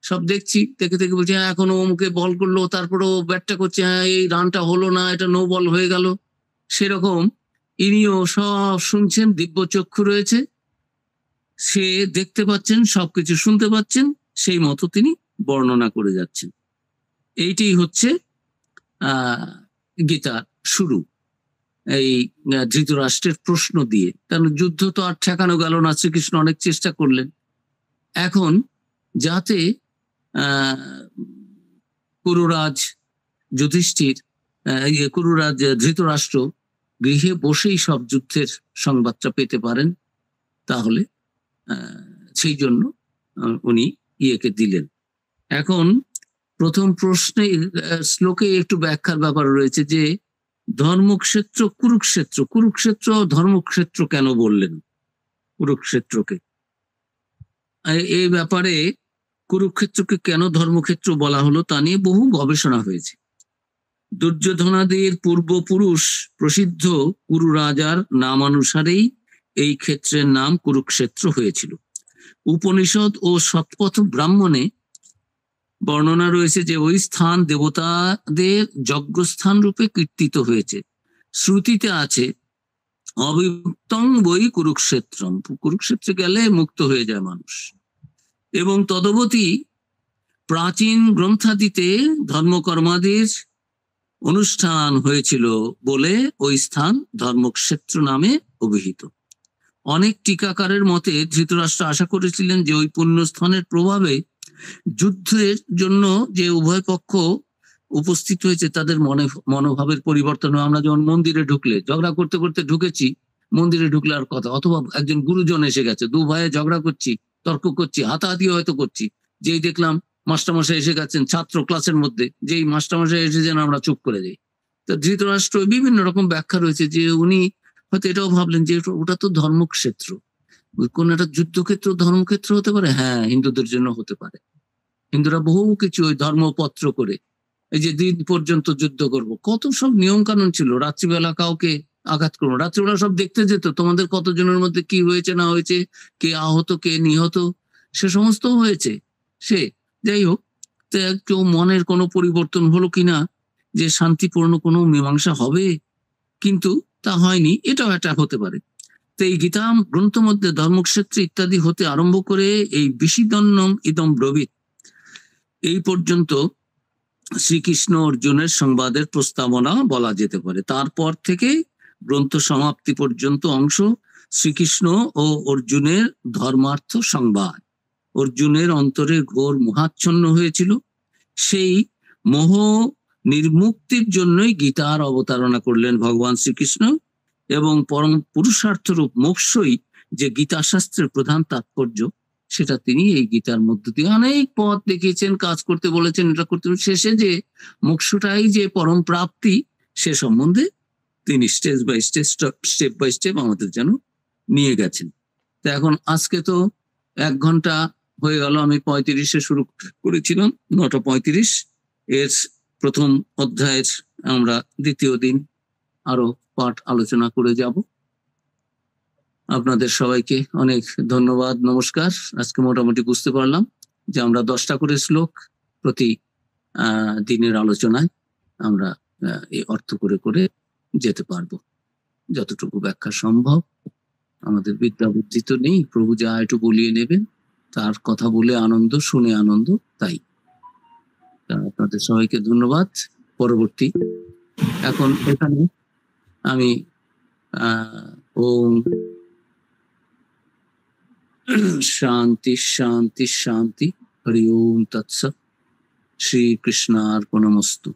সব দেখছি, দেখে থেকে বলছি হ্যাঁ এখনো অমুকে বল করলো, তারপরেও ব্যাটটা করছে, হ্যাঁ এই রানটা হলো না, এটা নো বল হয়ে গেল। সেরকম ইনিও সব শুনছেন, দিব্য চক্ষু রয়েছে, সে দেখতে পাচ্ছেন, সবকিছু শুনতে পাচ্ছেন, সেই মতো তিনি বর্ণনা করে যাচ্ছেন। এইটাই হচ্ছে গীতার শুরু, এই ধৃতরাষ্ট্রের প্রশ্ন দিয়ে। কারণ যুদ্ধ তো আর ঠেকানো গেল না, শ্রীকৃষ্ণ অনেক চেষ্টা করলেন। এখন যাতে কুরুরাজ যুধিষ্ঠির, কুরুরাজ ধৃতরাষ্ট্র গৃহে বসেই সব যুদ্ধের সংবাদটা পেতে পারেন, তাহলে সেই জন্য উনি ইয়েকে দিলেন। এখন প্রথম প্রশ্নে শ্লোকে একটু ব্যাখ্যার ব্যাপার রয়েছে যে ধর্মক্ষেত্র কুরুক্ষেত্র, কুরুক্ষেত্র ধর্মক্ষেত্র কেন বললেন কুরুক্ষেত্রকে, এই ব্যাপারে কুরুক্ষেত্রকে কেন ধর্মক্ষেত্র বলা হলো তা নিয়ে বহু গবেষণা হয়েছে। দুর্যোধনাদির পূর্বপুরুষ প্রসিদ্ধ কুরু রাজার নামানুসারেই এই ক্ষেত্রের নাম কুরুক্ষেত্র হয়েছিল। উপনিষদ ও শতপথ ব্রাহ্মণে বর্ণনা রয়েছে যে ওই স্থান দেবতাদের যজ্ঞস্থান রূপে কীর্তিত হয়েছে। শ্রুতিতে আছে অবিমুক্তং বৈ কুরুক্ষেত্রম, কুরুক্ষেত্রে গেলে মুক্ত হয়ে যায় মানুষ। এবং তদবতী প্রাচীন গ্রন্থাদিতে ধর্মকর্মাদির অনুষ্ঠান হয়েছিল বলে ওই স্থান ধর্মক্ষেত্র নামে অভিহিত। অনেক টিকাকারের মতে ধৃতরাষ্ট্র আশা করেছিলেন যে ওই পুণ্যস্থানের প্রভাবে যুদ্ধের জন্য যে উভয় পক্ষ উপস্থিত হয়েছে তাদের মনোভাবের পরিবর্তন হয়। আমরা যেমন মন্দিরে ঢুকলে, ঝগড়া করতে করতে ঢুকেছি, মন্দিরে ঢুকলে আর কথা, অথবা একজন গুরুজন এসে গেছে, দু ভাইয়ে ঝগড়া করছি, তর্ক করছি, হাতাহাতি হয়তো করছি, যেই দেখলাম মাস্টারমশাই এসে গেছেন ছাত্র ক্লাসের মধ্যে, যেই মাস্টারমশাই এসেছেন আমরা চুপ করে যাই। তো ধৃতরাষ্ট্র বিভিন্ন রকম ব্যাখ্যা রয়েছে যে উনি হয়তো এটাও ভাবলেন যে ওটা তো ধর্মক্ষেত্র, কোন একটা যুদ্ধক্ষেত্র ধর্মক্ষেত্র হতে পারে, হ্যাঁ হিন্দুদের জন্য হতে পারে। হিন্দুরা বহু কিছু ওই ধর্মপত্র করে, এই যে দিন পর্যন্ত যুদ্ধ করব, কত সব নিয়ম কানুন ছিল, রাত্রিবেলা কাউকে আঘাত করবো, রাত্রিবেলা সব দেখতে যেত তোমাদের কতজনের মধ্যে কি হয়েছে না হয়েছে, কে আহত কে নিহত, সে সমস্ত হয়েছে। সে যাই হোক, কেউ মনের কোনো পরিবর্তন হলো কিনা যে শান্তিপূর্ণ কোনো মীমাংসা হবে, কিন্তু তা হয়নি, এটাও একটা হতে পারে। তো এই গীতা গ্রন্থ মধ্যে ধর্মক্ষেত্র ইত্যাদি হতে আরম্ভ করে এই বিশিদন্নম ইদম ব্রবীত এই পর্যন্ত শ্রীকৃষ্ণ অর্জুনের সংবাদের প্রস্তাবনা বলা যেতে পারে। তারপর থেকে গ্রন্থ সমাপ্তি পর্যন্ত অংশ শ্রীকৃষ্ণ ও অর্জুনের ধর্মার্থ সংবাদ। অর্জুনের অন্তরে ঘোর মোহাচ্ছন্ন হয়েছিল, সেই মোহ নির্মুক্তির জন্যই গীতার অবতারণা করলেন ভগবান শ্রীকৃষ্ণ, এবং পরম পুরুষার্থ রূপ মোক্ষই যে গীতা শাস্ত্রের প্রধান তাৎপর্য, সেটা তিনি এই গীতার মধ্য দিয়ে অনেক পথ দেখিয়েছেন, কাজ করতে বলেছেন, এটা করতে, শেষে যে মোক্ষটাই যে পরম প্রাপ্তি, সে সম্বন্ধে তিনি স্টেপ বাই স্টেপ আমাদের যেন নিয়ে গেছেন। তো এখন আজকে তো 1 ঘন্টা হয়ে গেল, আমি 35-এ শুরু করেছিলাম, 9:35, এর প্রথম অধ্যায়ের আমরা দ্বিতীয় দিন আরো পাঠ আলোচনা করে যাব। আপনাদের সবাইকে অনেক ধন্যবাদ, নমস্কার। আজকে মোটামুটি বুঝতে পারলাম যে আমরা 10টা করে শ্লোক প্রতি দিনের আলোচনায় আমরা এই অর্থ করে করে যেতে পারবো, যতটুকু ব্যাখ্যা সম্ভব। আমাদের বিদ্যা বুদ্ধি তো নেই, প্রভু যা একটু বলিয়ে নেবেন তার কথা বলে আনন্দ, শুনে আনন্দ, তাই আপনাদের সবাইকে ধন্যবাদ। পরবর্তী এখন এখানে আমি ওম শান্তি শান্তি শান্তি, হরি ওম তৎসৎ, শ্রীকৃষ্ণার্পণমস্তু।